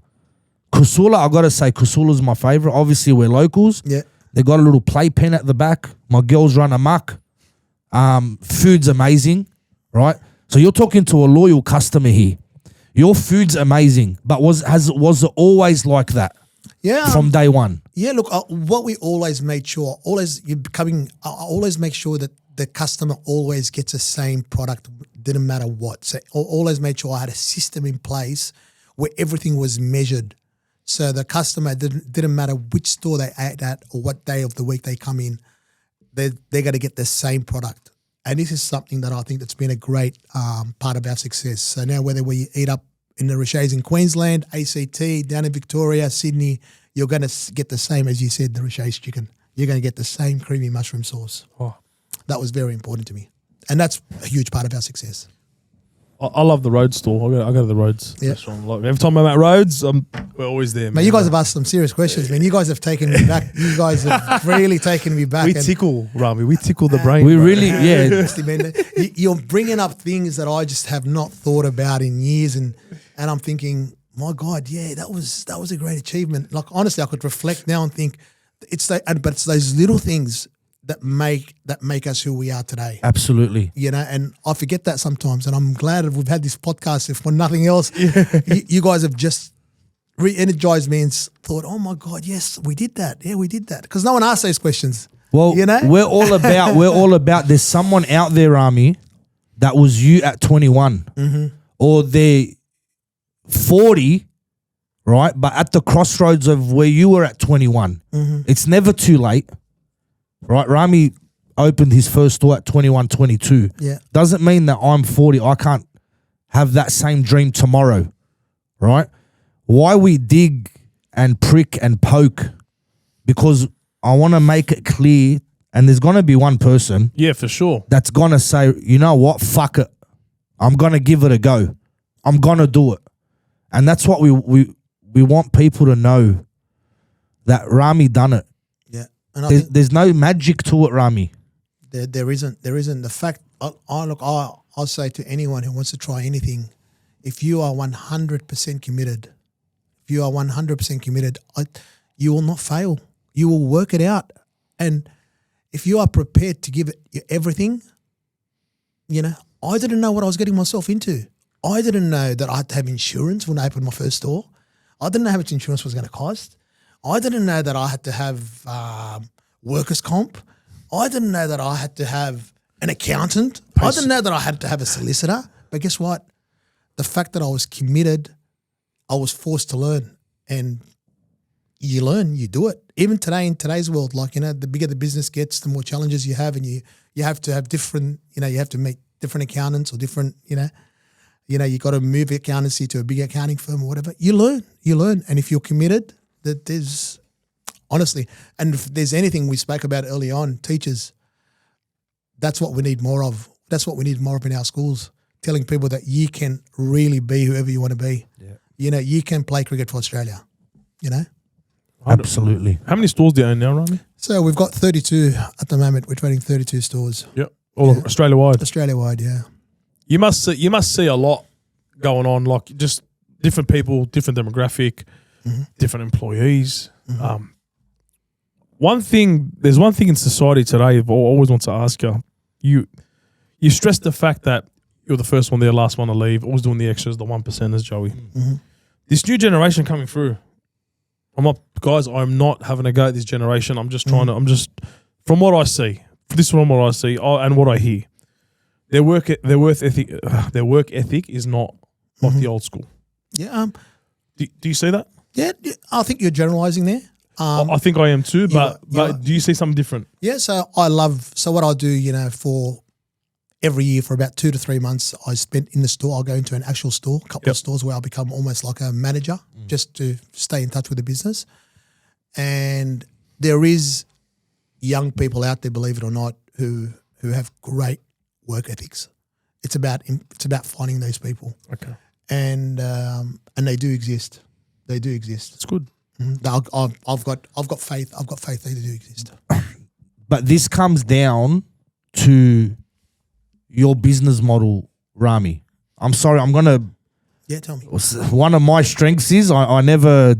Kusula, I got to say, Kusula's my favorite. Obviously, we're locals. Yeah. They got a little playpen at the back. My girls run amok. Food's amazing, right? So you're talking to a loyal customer here. Your food's amazing, but was it always like that? Yeah. From day one? Yeah, look, what we always made sure, I always make sure that the customer always gets the same product, didn't matter what. So I always made sure I had a system in place where everything was measured. So the customer didn't matter which store they ate at or what day of the week they come in, they're going to get the same product. And this is something that I think that's been a great part of our success. So now whether we eat up in the RASHAYS in Queensland, ACT, down in Victoria, Sydney, you're going to get the same, as you said, the RASHAYS chicken. You're going to get the same creamy mushroom sauce. Oh. That was very important to me. And that's a huge part of our success. I love the Rhodes store. I go to the Rhodes restaurant. Like, every time I'm at Rhodes, we're always there. Man, you guys have asked some serious questions, man. You guys have taken me back. You guys have really taken me back. We tickle, Rami. We tickle the brain. We bro. really, yeah. Honestly, man, you're bringing up things that I just have not thought about in years, and I'm thinking, my God, yeah, that was a great achievement. Like honestly, I could reflect now and think but it's those little things that make us who we are today. Absolutely. You know, and I forget that sometimes, and I'm glad that we've had this podcast. If for nothing else, you guys have just re-energized me and thought, oh my God, yes, we did that. Yeah, we did that. Because no one asks those questions. Well, you know? we're all about there's someone out there, Rami, that was you at 21 or they're 40, right? But at the crossroads of where you were at 21. It's never too late, right? Rami opened his first store at 21, 22. Yeah. Doesn't mean that I'm 40. I can't have that same dream tomorrow, right? Why we dig and prick and poke, because I want to make it clear, and there's going to be one person Yeah, for sure. that's going to say, you know what, fuck it. I'm going to give it a go. I'm going to do it. And that's what we want people to know, that Rami done it. Yeah. And I think There's no magic to it, Rami. there isn't. The fact, I'll say to anyone who wants to try anything, if you are 100% committed, you will not fail. You will work it out. And if you are prepared to give it your everything, you know, I didn't know what I was getting myself into. I didn't know that I had to have insurance when I opened my first store. I didn't know how much insurance was going to cost. I didn't know that I had to have workers' comp. I didn't know that I had to have an accountant. I didn't know that I had to have a solicitor. But guess what? The fact that I was committed, I was forced to learn. And you learn, you do it. Even today, in today's world, like, you know, the bigger the business gets, the more challenges you have, and you have to have different, you know, you have to meet different accountants or different, you got to move accountancy to a big accounting firm or whatever. You learn. And if you're committed, that there's, honestly, and if there's anything we spoke about early on, teachers, that's what we need more of. That's what we need more of in our schools, telling people that you can really be whoever you want to be. Yeah. You know, you can play cricket for Australia, you know? Absolutely. How many stores do you own now, Rami? So we've got 32 at the moment. We're trading 32 stores. Yep. All Australia-wide. Australia-wide, yeah. You must see a lot going on, like just different people, different demographic, different employees. Mm-hmm. There's one thing in society today I always want to ask you. You stress the fact that you're the first one there, last one to leave, always doing the extras, the 1%ers, Joey. Mm-hmm. This new generation coming through, I'm not having a go at this generation. I'm just trying to, from what I see, and what I hear, their work ethic is not like the old school. Yeah. Do you see that? Yeah. I think you're generalizing there. I think I am too, but do you see something different? Yeah. So what I'll do, for every year for about 2 to 3 months, I spent in the store. I'll go into an actual store, a couple of stores where I'll become almost like a manager just to stay in touch with the business. And there is young people out there, believe it or not, who have great work ethics. It's about finding those people. Okay. And they do exist. They do exist. It's good. I've got faith. I've got faith they do exist. But this comes down to your business model, Rami. I'm sorry, I'm gonna. Yeah, tell me. One of my strengths is I never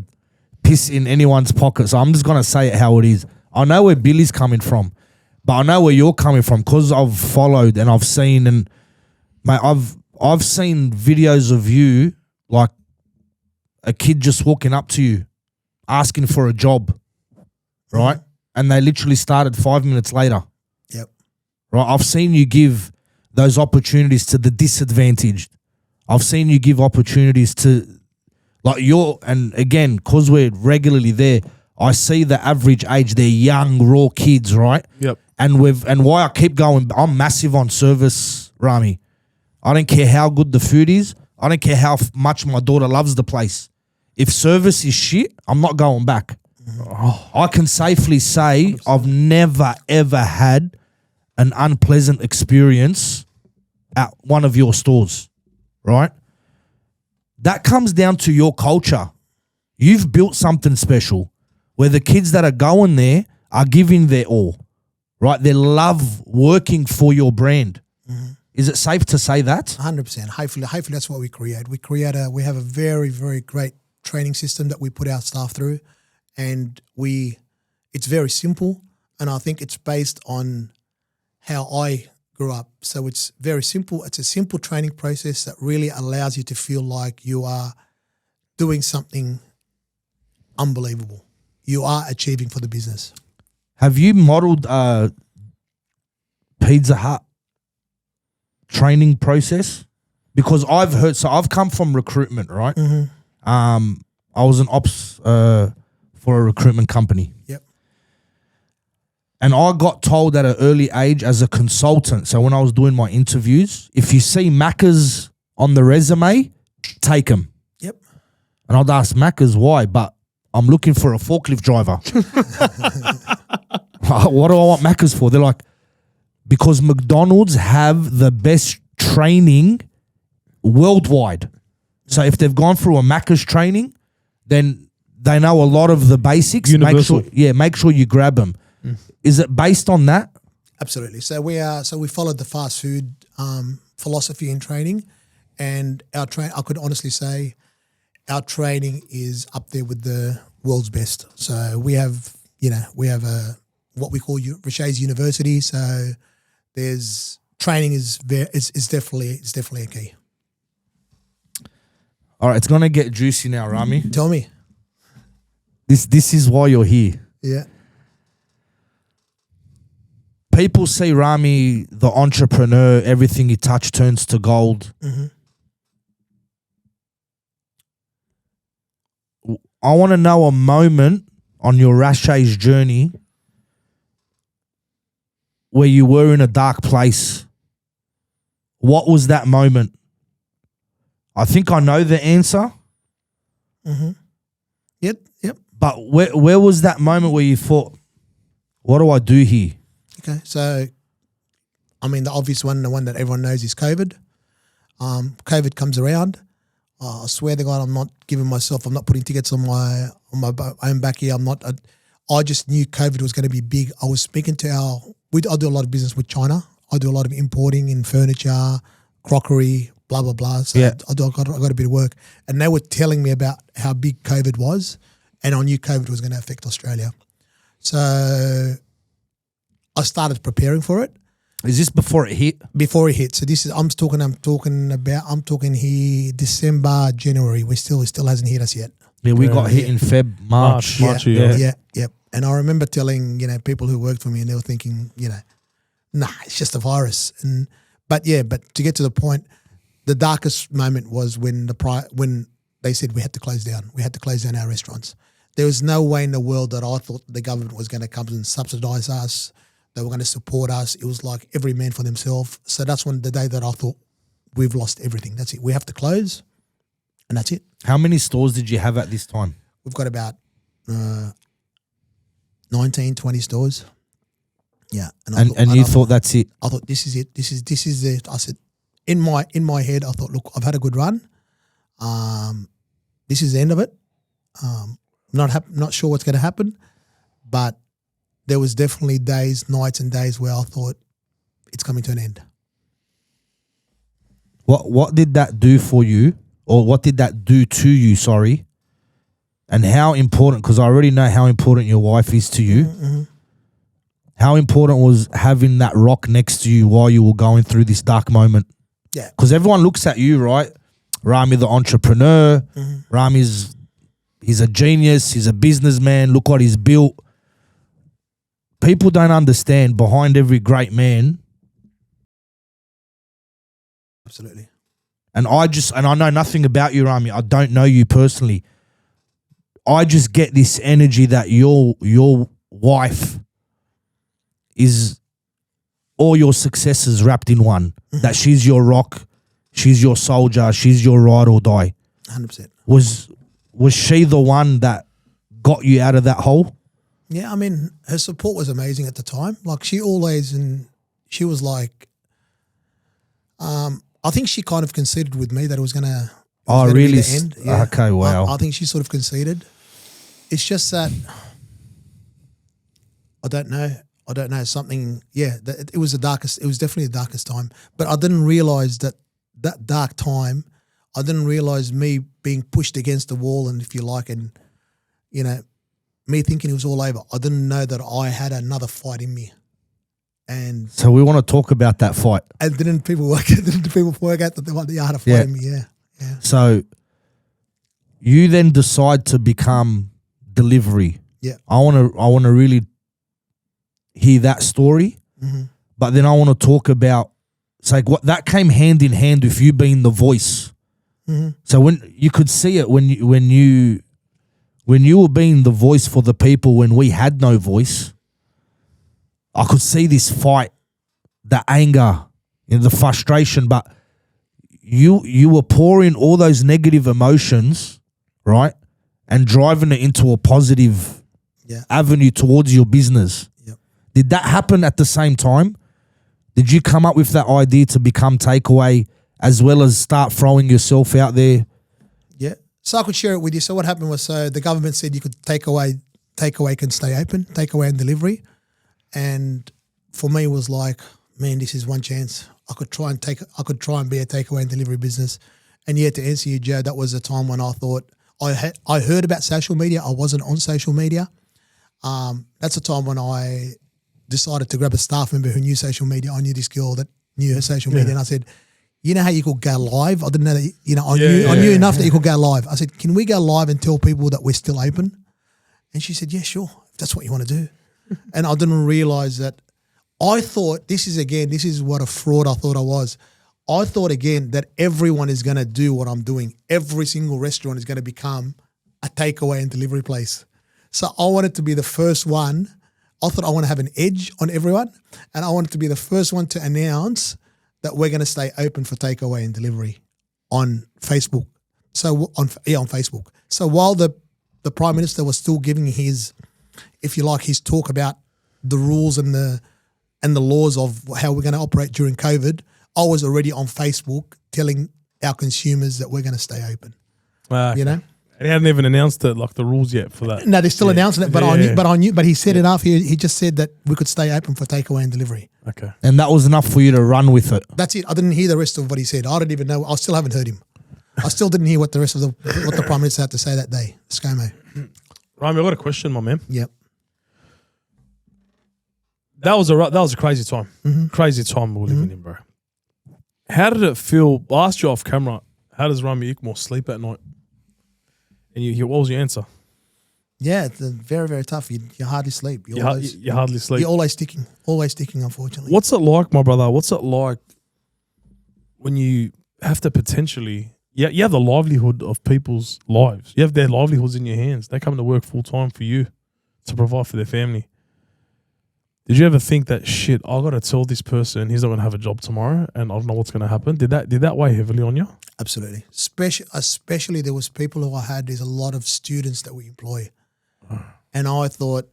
piss in anyone's pocket, so I'm just gonna say it how it is. I know where Billy's coming from, but I know where you're coming from because I've followed and I've seen, and mate, I've seen videos of you, like a kid just walking up to you, asking for a job, right? And they literally started 5 minutes later. Yep. Right. I've seen you give those opportunities to the disadvantaged. I've seen you give opportunities to, like, and again, because we're regularly there, I see the average age, they're young, raw kids, right? Yep. And why I keep going, I'm massive on service, Rami. I don't care how good the food is. I don't care how much my daughter loves the place. If service is shit, I'm not going back. Oh. I can safely say 100%. I've never, ever had an unpleasant experience at one of your stores, right? That comes down to your culture. You've built something special where the kids that are going there are giving their all, right? They love working for your brand. Mm-hmm. Is it safe to say that? 100%. Hopefully that's what we create. We have a very, very great training system that we put our staff through, and it's very simple, and I think it's based on how I grew up. So it's very simple. It's a simple training process that really allows you to feel like you are doing something unbelievable. You are achieving for the business. Have you modeled Pizza Hut training process? Because I've come from recruitment, right? Mm-hmm. I was an ops for a recruitment company. Yep. And I got told at an early age as a consultant, so when I was doing my interviews, if you see Macca's on the resume, take them. Yep. And I'd ask Macca's why, but I'm looking for a forklift driver. What do I want Macca's for? They're like, because McDonald's have the best training worldwide. So if they've gone through a Macca's training, then they know a lot of the basics. Universal. Make sure you grab them. Is it based on that? Absolutely. So we followed the fast food philosophy in training, and I could honestly say our training is up there with the world's best. So we have a what we call RASHAYS University. So training is definitely a key. All right, it's gonna get juicy now, Rami. Tell me. This is why you're here. Yeah. People see Rami, the entrepreneur, everything he touches turns to gold. Mm-hmm. I want to know a moment on your RASHAYS journey where you were in a dark place. What was that moment? I think I know the answer. Mm-hmm. Yep. But where was that moment where you thought, what do I do here? Okay, so, I mean, the obvious one, the one that everyone knows is COVID. COVID comes around. I swear to God, I'm not putting tickets on my own back here. I just knew COVID was going to be big. I was speaking to I do a lot of business with China. I do a lot of importing in furniture, crockery, blah, blah, blah. So Yeah. I got a bit of work. And they were telling me about how big COVID was, and I knew COVID was going to affect Australia. So I started preparing for it. Is this before it hit? Before it hit. So this is I'm talking here December, January. It still hasn't hit us yet. Yeah, we got hit in Feb, March. Yeah. And I remember telling, people who worked for me, and they were thinking, nah, it's just a virus. But to get to the point, the darkest moment was when when they said we had to close down. We had to close down our restaurants. There was no way in the world that I thought the government was going to come and subsidise us. They were going to support us. It was like every man for themselves. So that's the day that I thought we've lost everything. That's it. We have to close, and that's it. How many stores did you have at this time? We've got about 19, 20 stores. Yeah. And you thought that's it? I thought this is it. This is it. I said, in my head, I thought, look, I've had a good run. This is the end of it. Not sure what's going to happen, but there was definitely nights and days where I thought it's coming to an end. What did that do for you, or what did that do to you? Sorry, and how important? Because I already know how important your wife is to you. Mm-hmm. How important was having that rock next to you while you were going through this dark moment? Yeah, because everyone looks at you, right? Rami, the entrepreneur. Mm-hmm. He's a genius. He's a businessman. Look what he's built. People don't understand behind every great man. Absolutely. And I know nothing about you, Rami. I don't know you personally. I just get this energy that your wife is all your successes wrapped in one. Mm-hmm. That she's your rock, she's your soldier, she's your ride or die. 100%. Was she the one that got you out of that hole? Yeah, I mean, her support was amazing at the time. Like she was like, I think she kind of conceded with me that it was going to really? Be the end. Yeah. Okay, wow. I think she sort of conceded. It's just that I don't know something. Yeah, it was the darkest. It was definitely the darkest time. But I didn't realize that dark time. I didn't realize me being pushed against the wall, and if you like, and me thinking it was all over. I didn't know that I had another fight in me. And so we want to talk about that fight. And didn't people work out that they had a fight in me? Yeah. So you then decide to become delivery. Yeah. I want to really hear that story. Mm-hmm. But then I want to talk about, it's like what that came hand in hand with you being the voice. Mm-hmm. So when you could see it when you were being the voice for the people when we had no voice, I could see this fight, the anger, the frustration, but you were pouring all those negative emotions, right, and driving it into a positive avenue towards your business. Yep. Did that happen at the same time? Did you come up with that idea to become Takeaway as well as start throwing yourself out there? Yeah. So I could share it with you. So what happened was, the government said you could takeaway can stay open, takeaway and delivery. And for me, it was like, man, this is one chance. I could try and be a takeaway and delivery business. And yeah, to answer you, Joe, that was a time when I thought I heard about social media. I wasn't on social media. That's a time when I decided to grab a staff member who knew social media. I knew this girl that knew her social media, and I said, you know how you could go live? I didn't know that. I knew enough that you could go live. I said, can we go live and tell people that we're still open? And she said, yeah, sure, if that's what you want to do. And I didn't realize that. I thought this is what a fraud I thought I was. I thought again that everyone is going to do what I'm doing. Every single restaurant is going to become a takeaway and delivery place. So I wanted to be the first one. I thought I want to have an edge on everyone, and I wanted to be the first one to announce that we're going to stay open for takeaway and delivery on Facebook. So on Facebook. So while the Prime Minister was still giving his, if you like, his talk about the rules and the laws of how we're going to operate during COVID, I was already on Facebook telling our consumers that we're going to stay open. Okay. You know? And he hadn't even announced it, like the rules yet for that. No, they're still announcing it, but Yeah. I knew, but he said enough. He just said that we could stay open for takeaway and delivery. Okay. And that was enough for you to run with it. That's it. I didn't hear the rest of what he said. I don't even know. I still haven't heard him. I still didn't hear what the rest of what the Prime Minister had to say that day. ScoMo. Rami, I got a question, my man. Yep. That was a crazy time. Mm-hmm. Crazy time we were living in, bro. How did it feel? I asked you off camera, how does Rami Ykmour sleep at night? And what was your answer? Yeah, it's very, very tough. You hardly sleep. You hardly sleep. You're always sticking, unfortunately. What's it like, my brother? What's it like when you have to potentially, you have the livelihood of people's lives. You have their livelihoods in your hands. They come to work full time for you to provide for their family. Did you ever think that, shit, I got to tell this person he's not going to have a job tomorrow and I don't know what's going to happen? Did that weigh heavily on you? Absolutely. Especially there was people who I had, there's a lot of students that we employ. And I thought,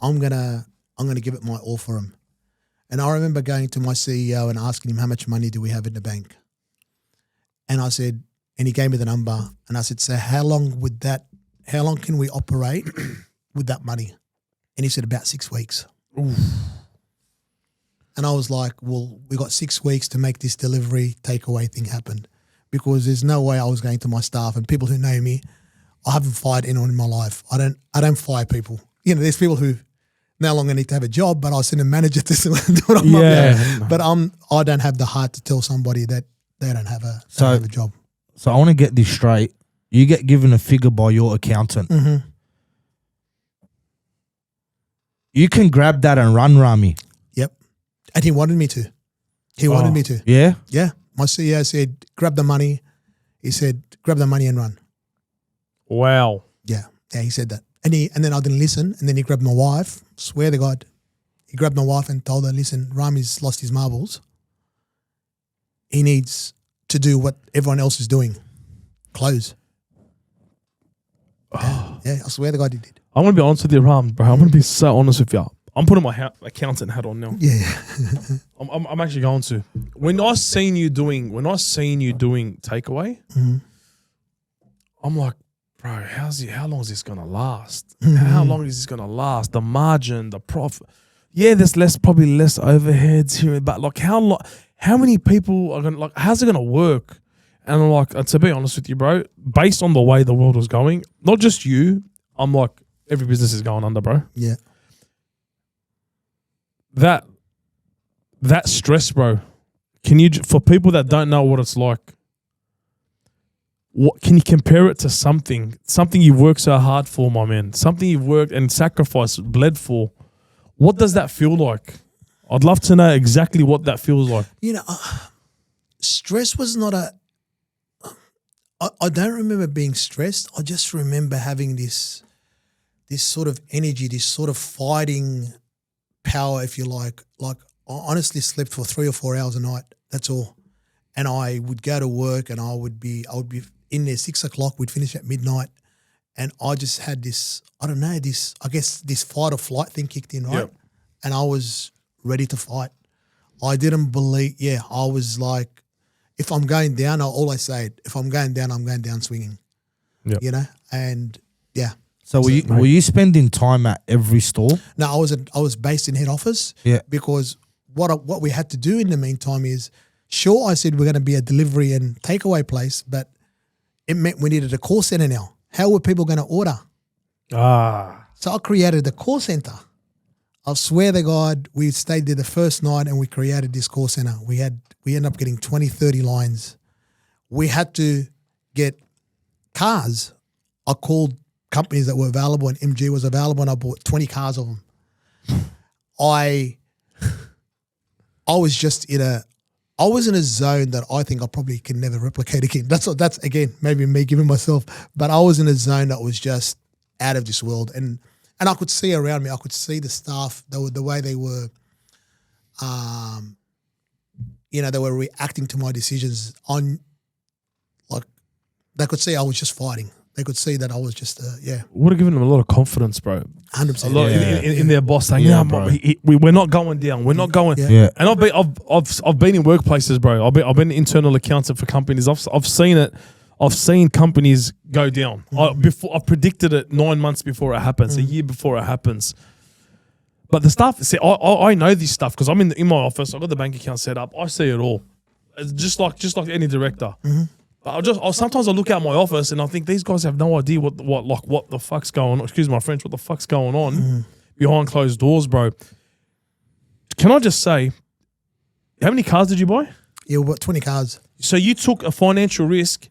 I'm gonna give it my all for them. And I remember going to my CEO and asking him, how much money do we have in the bank? And I said, and he gave me the number. And I said, so how long can we operate with that money? And he said, about 6 weeks. Oof. And I was like, well, we got 6 weeks to make this delivery takeaway thing happen, because there's no way I was going to my staff and people who know me. I haven't fired anyone in my life. I don't fire people. You know, there's people who no longer need to have a job, but I'll send a manager to do it on my behalf. But I don't have the heart to tell somebody that they don't have a job. So I want to get this straight. You get given a figure by your accountant. Mm-hmm. You can grab that and run, Rami. Yep. And he wanted me to. He wanted me to. Yeah? Yeah. My CEO said, grab the money. He said, grab the money and run. Wow. Yeah. Yeah, he said that. And then I didn't listen. And then he grabbed my wife. Swear to God. He grabbed my wife and told her, listen, Rami's lost his marbles. He needs to do what everyone else is doing. Close. Yeah, I swear to God he did. I'm going to be honest with you, Ram, bro. I'm going to be so honest with you. I'm putting my accountant hat on now. Yeah. I'm actually going to. When I seen you doing takeaway, I'm like, bro, how long is this gonna last? How long is this gonna last? The margin, the profit. Yeah, there's probably less overheads here, but like how many people are gonna, like, how's it gonna work? And I'm like, to be honest with you, bro, based on the way the world was going, not just you, I'm like, every business is going under, bro. Yeah. That stress, bro. Can you, for people that don't know what it's like, what can you compare it to? Something you've worked so hard for, my man, something you've worked and sacrificed, bled for. What does that feel like? I'd love to know exactly what that feels like. You know, stress was not I don't remember being stressed. I just remember having this sort of energy, this sort of fighting power, if you like. Like, I honestly slept for 3 or 4 hours a night. That's all. And I would go to work and I would be in there 6 o'clock. We'd finish at midnight. And I just had this, I don't know, this fight or flight thing kicked in, right? Yep. And I was ready to fight. I didn't believe, I was like, if I'm going down, I'll always say it. If I'm going down swinging. Yep. You know? And yeah. So were you spending time at every store? No, I was based in head office. Yeah. Because what we had to do in the meantime is, sure, I said we're going to be a delivery and takeaway place, but it meant we needed a call center now. How were people going to order? So I created a call center. I swear to God, we stayed there the first night and we created this call center. We ended up getting 20, 30 lines. We had to get cars. I called companies that were available and MG was available and I bought 20 cars of them. I was just in a zone that I think I probably can never replicate again. That's again, maybe me giving myself, but I was in a zone that was just out of this world. And I could see around me, I could see the staff, the way they were, they were reacting to my decisions on, like, they could see I was just fighting. They could see that I was just, Would have given them a lot of confidence, bro. 100%. A lot in their boss saying, we're not going down. We're not going. Yeah. And I've been in workplaces, bro. I've been an internal accountant for companies. I've seen it. I've seen companies go down. I predicted it 9 months before it happens, a year before it happens. But the stuff, see, I know this stuff because I'm in my office. I've got the bank account set up. I see it all. It's just like any director. But sometimes I look out my office and I think these guys have no idea what the fuck's going on. Excuse my French, what the fuck's going on behind closed doors, bro. Can I just say, how many cars did you buy? Yeah, we bought 20 cars. So you took a financial risk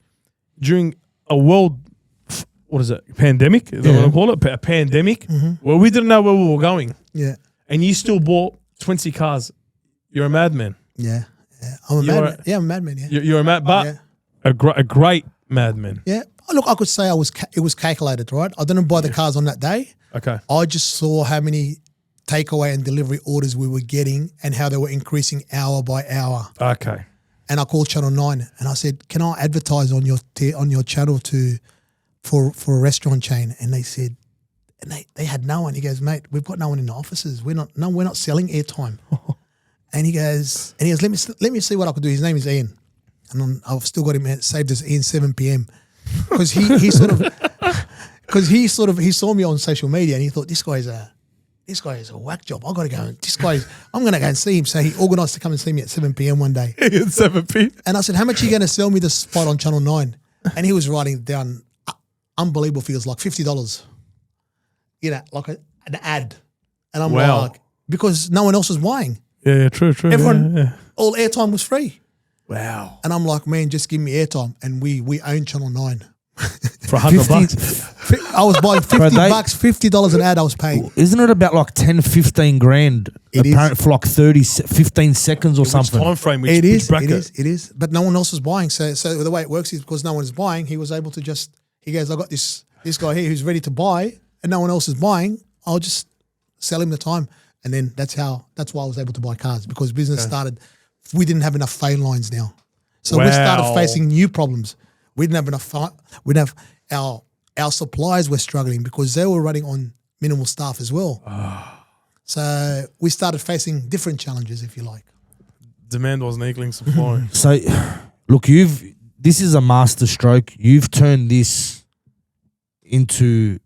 during a world, what is it, pandemic? Is that what I call it? A pandemic where we didn't know where we were going. Yeah. And you still bought 20 cars. You're a madman. Yeah. I'm a madman. Yeah, I'm a madman, yeah. You're a madman, but a great madman. Yeah. Look, I could say it was calculated, right? I didn't buy the cars on that day. Okay. I just saw how many takeaway and delivery orders we were getting and how they were increasing hour by hour. Okay. And I called Channel 9 and I said, can I advertise on your channel for a restaurant chain? And they said, and they had no one. He goes, mate, we've got no one in the offices. We're not selling airtime. And he goes, let me see what I could do. His name is Ian. And I've still got him saved as Ian 7 p.m. Because he saw me on social media and he thought this guy is a whack job. I got to go. I'm going to go and see him. So he organised to come and see me at 7 p.m. one day. At 7 p.m. And I said, how much are you going to sell me this spot on Channel 9? And he was writing down unbelievable figures like $50. You know, like an ad. And I'm like, because no one else was buying. Yeah, true. Everyone, all airtime was free. Wow. And I'm like, man, just give me airtime. And we own Channel 9. For $100. I was buying $50, $50 an ad I was paying. Isn't it about like 10, 15 grand for like 15 seconds or something? Time frame, It is. But no one else was buying. So the way it works is because no one is buying, he was able to he goes, I got this guy here who's ready to buy and no one else is buying. I'll just sell him the time. And then that's why I was able to buy cars because business started. We didn't have enough phone lines now. So we started facing new problems. We didn't have enough. We didn't have our suppliers were struggling because they were running on minimal staff as well. So we started facing different challenges, if you like. Demand wasn't equaling supply. So, look, this is a master stroke. You've turned this into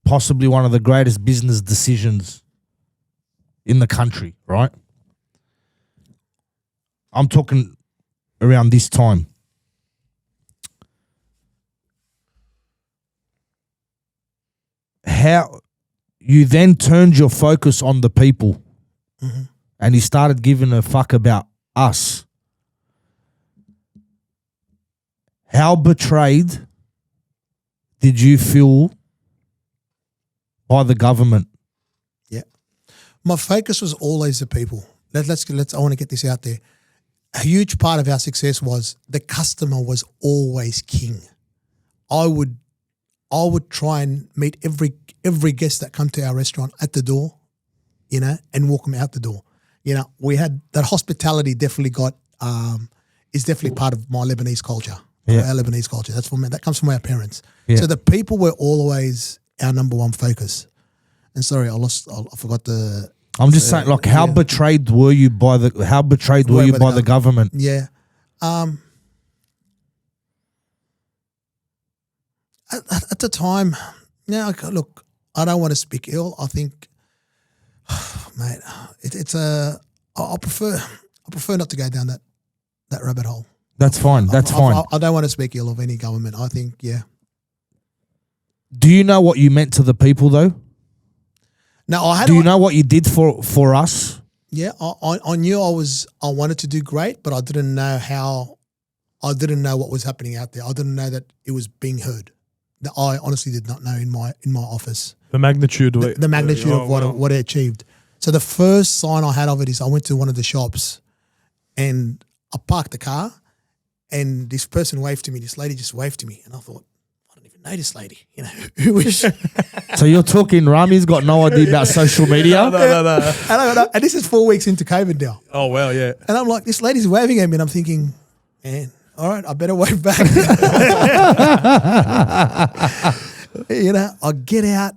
possibly one of the greatest business decisions in the country, right? I'm talking around this time. How you then turned your focus on the people and you started giving a fuck about us. How betrayed did you feel by the government? Yeah. My focus was always the people. I want to get this out there. A huge part of our success was the customer was always king. I would try and meet every guest that come to our restaurant at the door, you know, and walk them out the door. You know, we had that hospitality definitely is definitely part of my Lebanese culture. Yeah. Our Lebanese culture. That comes from our parents. Yeah. So the people were always our number one focus. And sorry, I forgot the. I'm just saying, like, how betrayed were you by the government? Yeah. At the time, look, I don't want to speak ill. I think, mate, I prefer not to go down that rabbit hole. That's fine. That's fine. I don't want to speak ill of any government. I think, yeah. Do you know what you meant to the people, though? No, Do you know what you did for us? Yeah, I knew I wanted to do great, but I didn't know how. I didn't know what was happening out there. I didn't know that it was being heard. That I honestly did not know in my office. The magnitude of the magnitude of what I achieved. So the first sign I had of it is I went to one of the shops, and I parked the car, and this person waved to me. This lady just waved to me, and I thought, I don't even know this lady. You know, who is she? So you're talking Rami's got no idea about social media? No. And this is 4 weeks into COVID now. Oh, wow, yeah. And I'm like, this lady's waving at me, and I'm thinking, man, all right, I better wave back. You know, I'll get out,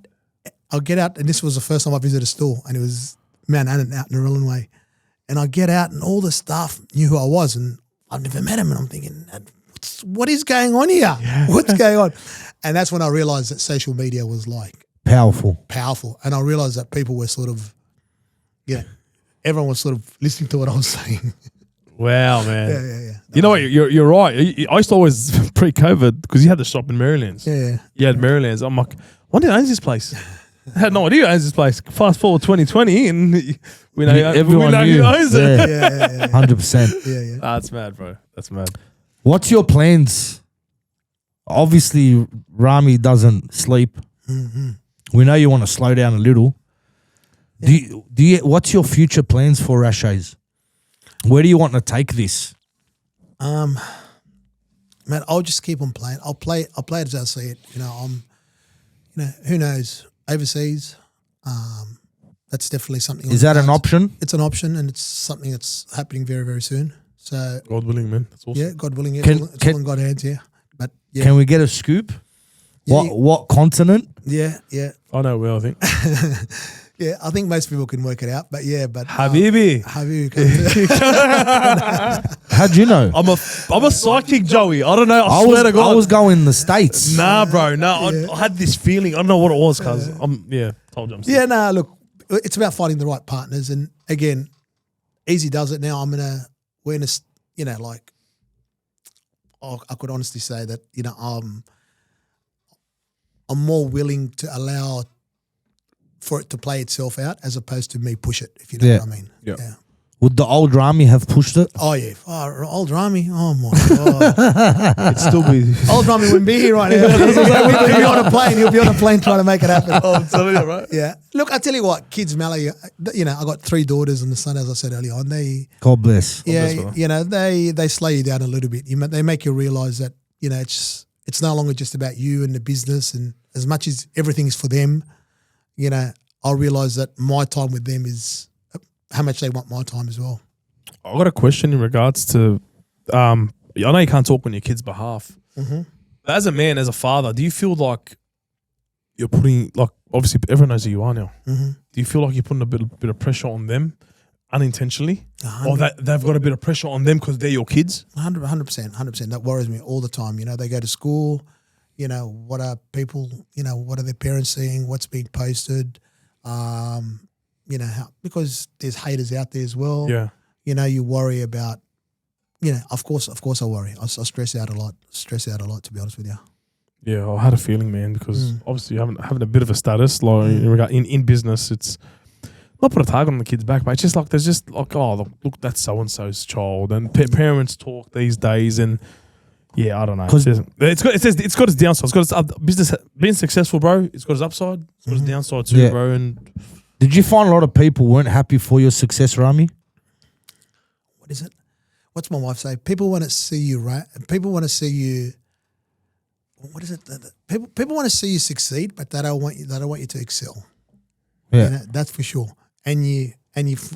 and this was the first time I visited a store, and it was Mount Annan out in the Irwin Way. And I get out, and all the staff knew who I was, and I've never met him, and I'm thinking, what is going on here? What's going on? And that's when I realized that social media was like Powerful. and I realized that people were sort of, everyone was sort of listening to what I was saying. Wow, man. Yeah. You know what? You're right. I used to always pre-COVID because you had the shop in Maryland's. Yeah. You had Maryland's. I'm like, what owns this place? I had no idea who owns this place. Fast forward 2020 and we know, Everyone who knew. owns it. Yeah. 100%. Yeah. That's mad, bro. That's mad. What's your plans? Obviously, Rami doesn't sleep. Mm-hmm. We know you want to slow down a little. Do you? What's your future plans for RASHAYS? Where do you want to take this? Man, I'll just keep on playing. I'll play it as I see it. Who knows? Overseas, that's definitely something. Is that an option? It's an option, and it's something that's happening very, very soon. So, God willing, man. That's awesome. yeah, God willing, it's Can- all can- in God's hands. Yeah, but yeah, Can we get a scoop? Yeah, What continent? yeah. I know well, I think. Yeah, I think most people can work it out. But Habibi. How'd you know? I'm a psychic, Joey. I don't know. I swear to God. I was going the States. Nah, bro. I had this feeling. I don't know what it was, cuz. Told you I'm sick. Yeah, no, look, it's about finding the right partners. And again, Easy does it now. We're in a, I could honestly say that, I'm more willing to allow for it to play itself out as opposed to me push it, if you know what I mean. Yeah. Would the old Rami have pushed it? Oh, yeah. Old Rami. Oh, my God. It'd still be. Old Rami wouldn't be here right now. He'll be on a plane. He'll be on a plane trying to make it happen. I'm telling you, right? Yeah. Look, I tell you what, kids, Melly, I got 3 daughters and a son, as I said earlier on. God bless. They slow you down a little bit. They make you realize that, it's no longer just about you and the business, and as much as everything's for them, I realize that my time with them is how much they want my time as well. I got a question in regards to, I know you can't talk on your kids' behalf. Mm-hmm. But as a man, as a father, do you feel like you're putting, like, obviously everyone knows who you are now. Mm-hmm. Do you feel like you're putting a bit of pressure on them unintentionally? Or that they've got a bit of pressure on them because they're your kids? 100%. That worries me all the time. They go to school, what are people, what are their parents seeing, what's being posted, because there's haters out there as well. Yeah. You worry about, of course I worry. I stress out a lot, to be honest with you. Yeah, I had a feeling, man, because obviously having a bit of a status, like in business, it's not put a target on the kid's back, but it's just like there's just like, oh, look, that's so and so's child, and parents talk these days, and yeah, I don't know. It's got its downsides. It's got its business being successful, bro. It's got its upside. It's got its downside too, bro. And did you find a lot of people weren't happy for your success, Rami? What is it? What's my wife say? People want to see you, right? People want to see you. What is it? People want to see you succeed, but they don't want you to excel. Yeah, that's for sure. And you,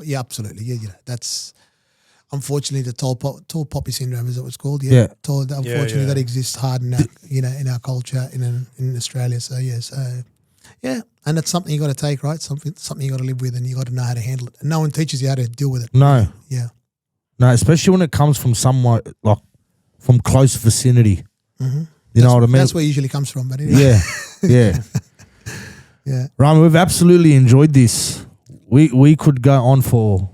yeah, absolutely. Yeah, that's unfortunately the tall poppy syndrome, is that what it's called? Yeah. Unfortunately, that exists hard in our, in our culture in Australia. So yeah, and it's something you got to take, right? Something you got to live with, and you got to know how to handle it. And no one teaches you how to deal with it. No. Yeah. No, especially when it comes from somewhat like from close vicinity. Mm-hmm. You know what I mean? That's where it usually comes from. But anyway. Yeah. Yeah. Rami, we've absolutely enjoyed this. We could go on for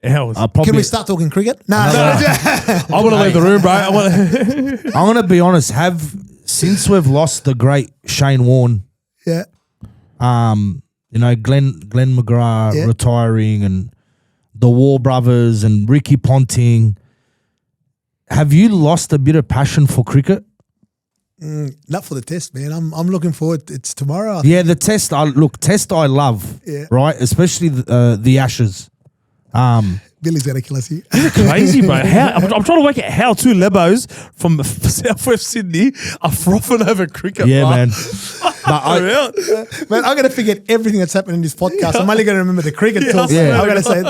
hours. Can we start talking cricket? No. I want to leave the room, bro. I'm going to be honest. Since we've lost the great Shane Warne, yeah, Glenn McGrath retiring, and the War Brothers and Ricky Ponting, have you lost a bit of passion for cricket? Not for the test, man. I'm looking forward. It's tomorrow. Yeah, the test. Test I love. Yeah. Right, especially the Ashes. Billy's gonna kill us here. Crazy, bro. I'm trying to work out how 2 Lebos from Southwest Sydney are frothing over cricket. Yeah, bro. man. Man, I'm gonna forget everything that's happened in this podcast. I'm only gonna remember the cricket talk. Yeah. I'm gonna say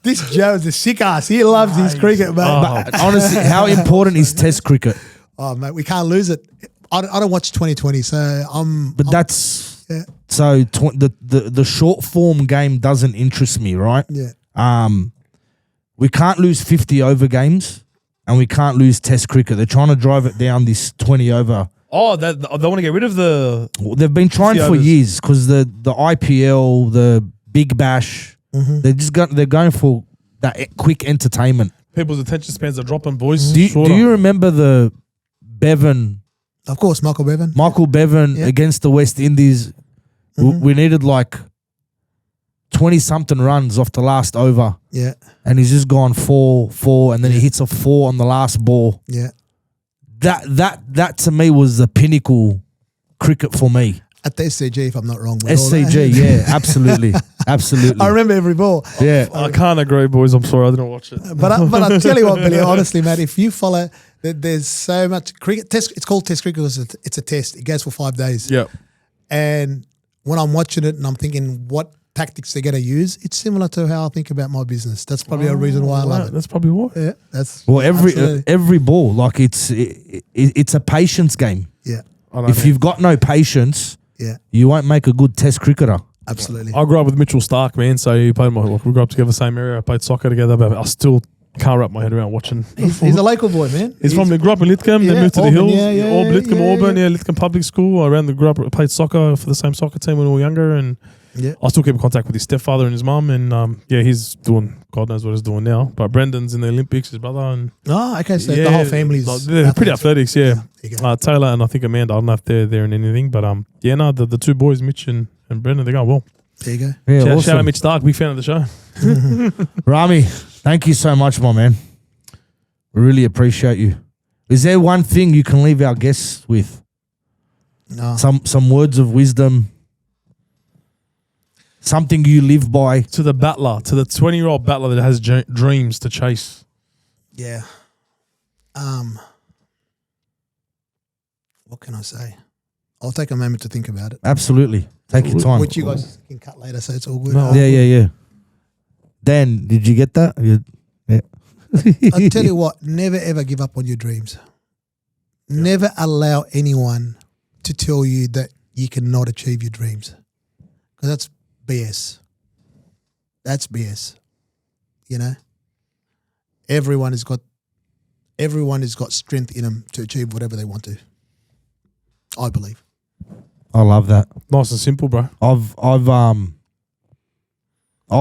this Joe's a sick ass. He loves his cricket, man. But honestly, how important is Test cricket? Oh, mate, we can't lose it. I don't watch 2020, so that's yeah. So the short form game doesn't interest me, right? Yeah. We can't lose 50 over games. and we can't lose Test cricket. They're trying to drive it down this 20 over. Oh, they want to get rid of the. They've been trying for overs. years because the IPL, the Big Bash, they're going for that quick entertainment. People's attention spans are dropping, boys. Do you remember the Bevan? Of course, Michael Bevan. Michael Bevan against the West Indies. We needed like 20-something runs off the last over. Yeah. And he's just gone 4, and then he hits a 4 on the last ball. Yeah. That to me was the pinnacle cricket for me. At the SCG, if I'm not wrong. SCG, yeah, absolutely. Absolutely. I remember every ball. Yeah. I can't agree, boys. I'm sorry, I didn't watch it. But I tell you what, Billy, honestly, mate, if you follow, there's so much cricket. It's called Test cricket because it's a test. It goes for 5 days. Yeah. And when I'm watching it and I'm thinking what tactics they're going to use, it's similar to how I think about my business. That's probably a reason why I love it. That's probably why. Yeah, that's Well, absolutely. every ball, like it's a patience game. Yeah, I know, If man. you've got no patience, yeah, you won't make a good Test cricketer. absolutely. I grew up with Mitchell Stark, man. So he played we grew up together, same area. I played soccer together, but I still can't wrap my head around watching. He's a local boy, man. He grew up in Lithcombe, then moved to Auburn, the hills. yeah, Auburn, Lithcombe Public School. Grew up, played soccer for the same soccer team when we were younger, and Yeah. I still keep in contact with his stepfather and his mum, and he's doing, God knows what he's doing now. But Brendan's in the Olympics, his brother, and Oh, okay, so the whole family's they're pretty athletics, yeah. There you go. Taylor and I think Amanda, I don't know if they're there in anything, but the two boys, Mitch and Brendan, they go well. There you go. Yeah, Shout awesome. out Mitch Stark, big fan of the show. Rami, thank you so much, my man. We really appreciate you. Is there one thing you can leave our guests with? No. Some words of wisdom? Something you live by? To the battler, to the 20-year-old battler that has dreams to chase. Yeah. What can I say? I'll take a moment to think about it. Absolutely. Take your time. Which you guys can cut later, so it's all good. No. Yeah. Dan, did you get that? Yeah. I'll tell you what, never ever give up on your dreams. Never allow anyone to tell you that you cannot achieve your dreams. Because that's BS. That's BS. You know? Everyone has got strength in them to achieve whatever they want to. I believe. I love that. Nice and simple, bro. I've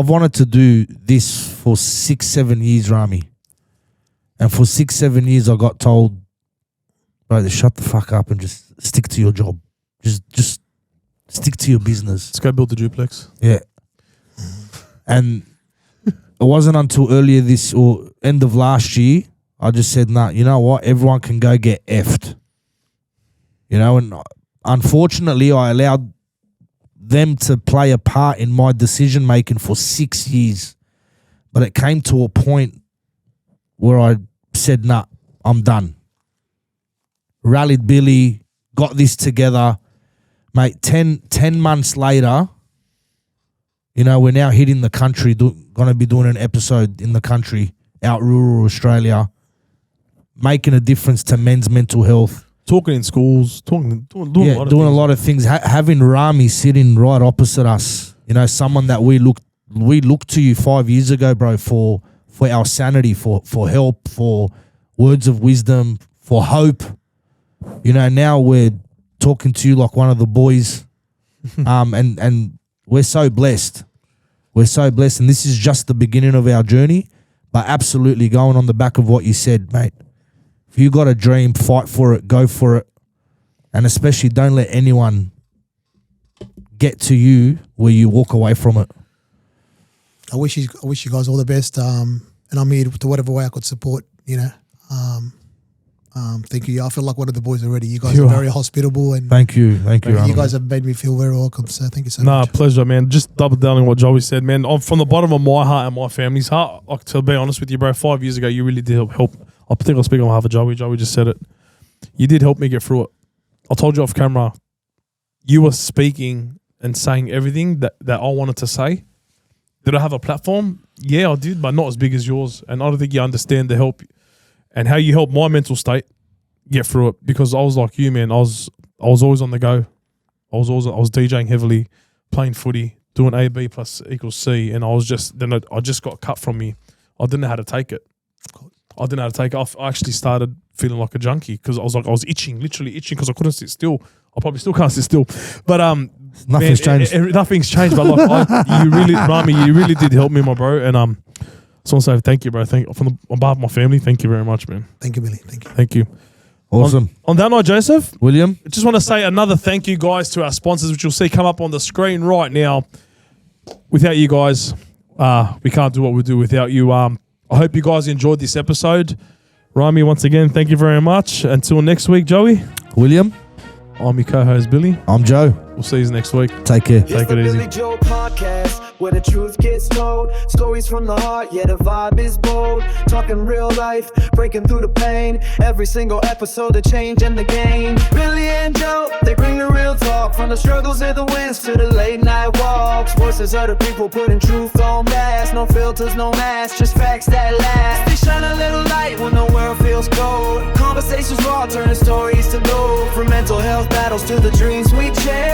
wanted to do this for 6-7 years, Rami. And for 6-7 years I got told, bro, just shut the fuck up and just stick to your job. Just stick to your business. Let's go build the duplex. Yeah. And it wasn't until earlier this or end of last year, I just said, nah, you know what? Everyone can go get effed. You know, and unfortunately I allowed them to play a part in my decision making for 6 years. But it came to a point where I said, nah, I'm done. Rallied Billy, got this together. Mate, 10 months later, you know, we're now hitting the country, going to be doing an episode in the country, out rural Australia, making a difference to men's mental health. Talking in schools, doing a lot of things. Having Rami sitting right opposite us, you know, someone that we looked to you 5 years ago, bro, for our sanity, for help, for words of wisdom, for hope. You know, now we're talking to you like one of the boys, and we're so blessed. We're so blessed, and this is just the beginning of our journey. But absolutely, going on the back of what you said, mate. If you got a dream, fight for it, go for it, and especially don't let anyone get to you where you walk away from it. I wish you guys all the best. And I'm here to whatever way I could support, you know. Thank you. I feel like one of the boys already. You guys are very hospitable, and Thank you, you guys have made me feel very welcome. So thank you so much. Pleasure, man. Just double down on what Joey said, man. From the bottom of my heart and my family's heart, like, to be honest with you, bro, 5 years ago, you really did help. I think I'll speak on behalf of Joey. Joey just said it. You did help me get through it. I told you off camera, you were speaking and saying everything that I wanted to say. Did I have a platform? Yeah, I did, but not as big as yours. And I don't think you understand the help and how you helped my mental state get through it, because I was like you, man. I was always on the go. I was DJing heavily, playing footy, doing AB plus equals C, and I just got cut from me. I didn't know how to take it. I didn't know how to take it off. I actually started feeling like a junkie because I was itching, literally itching because I couldn't sit still. I probably still can't sit still. But Nothing's changed. Nothing's changed. But like, Rami, you really did help me, my bro. And just want to say thank you, bro. On behalf of my family, thank you very much, man. Thank you, Billy. Thank you. Thank you. Awesome. On that note, Joseph, William? I just want to say another thank you, guys, to our sponsors, which you'll see come up on the screen right now. Without you guys, we can't do what we do without you. I hope you guys enjoyed this episode. Rami, once again, thank you very much. Until next week, Joey. William? I'm your co-host, Billy. I'm Joe. We'll see you next week. Take care. Take it easy. BillyJoe Podcast, where the truth gets told. Stories from the heart, yeah, the vibe is bold. Talking real life, breaking through the pain. Every single episode, a change in the game. Billy and Joe, they bring the real talk. From the struggles and the wins to the late night walks. Voices of the people putting truth on blast. No filters, no masks, just facts that last. They shine a little light when the world feels cold. Conversations raw, turning stories to gold. From mental health battles to the dreams we chase.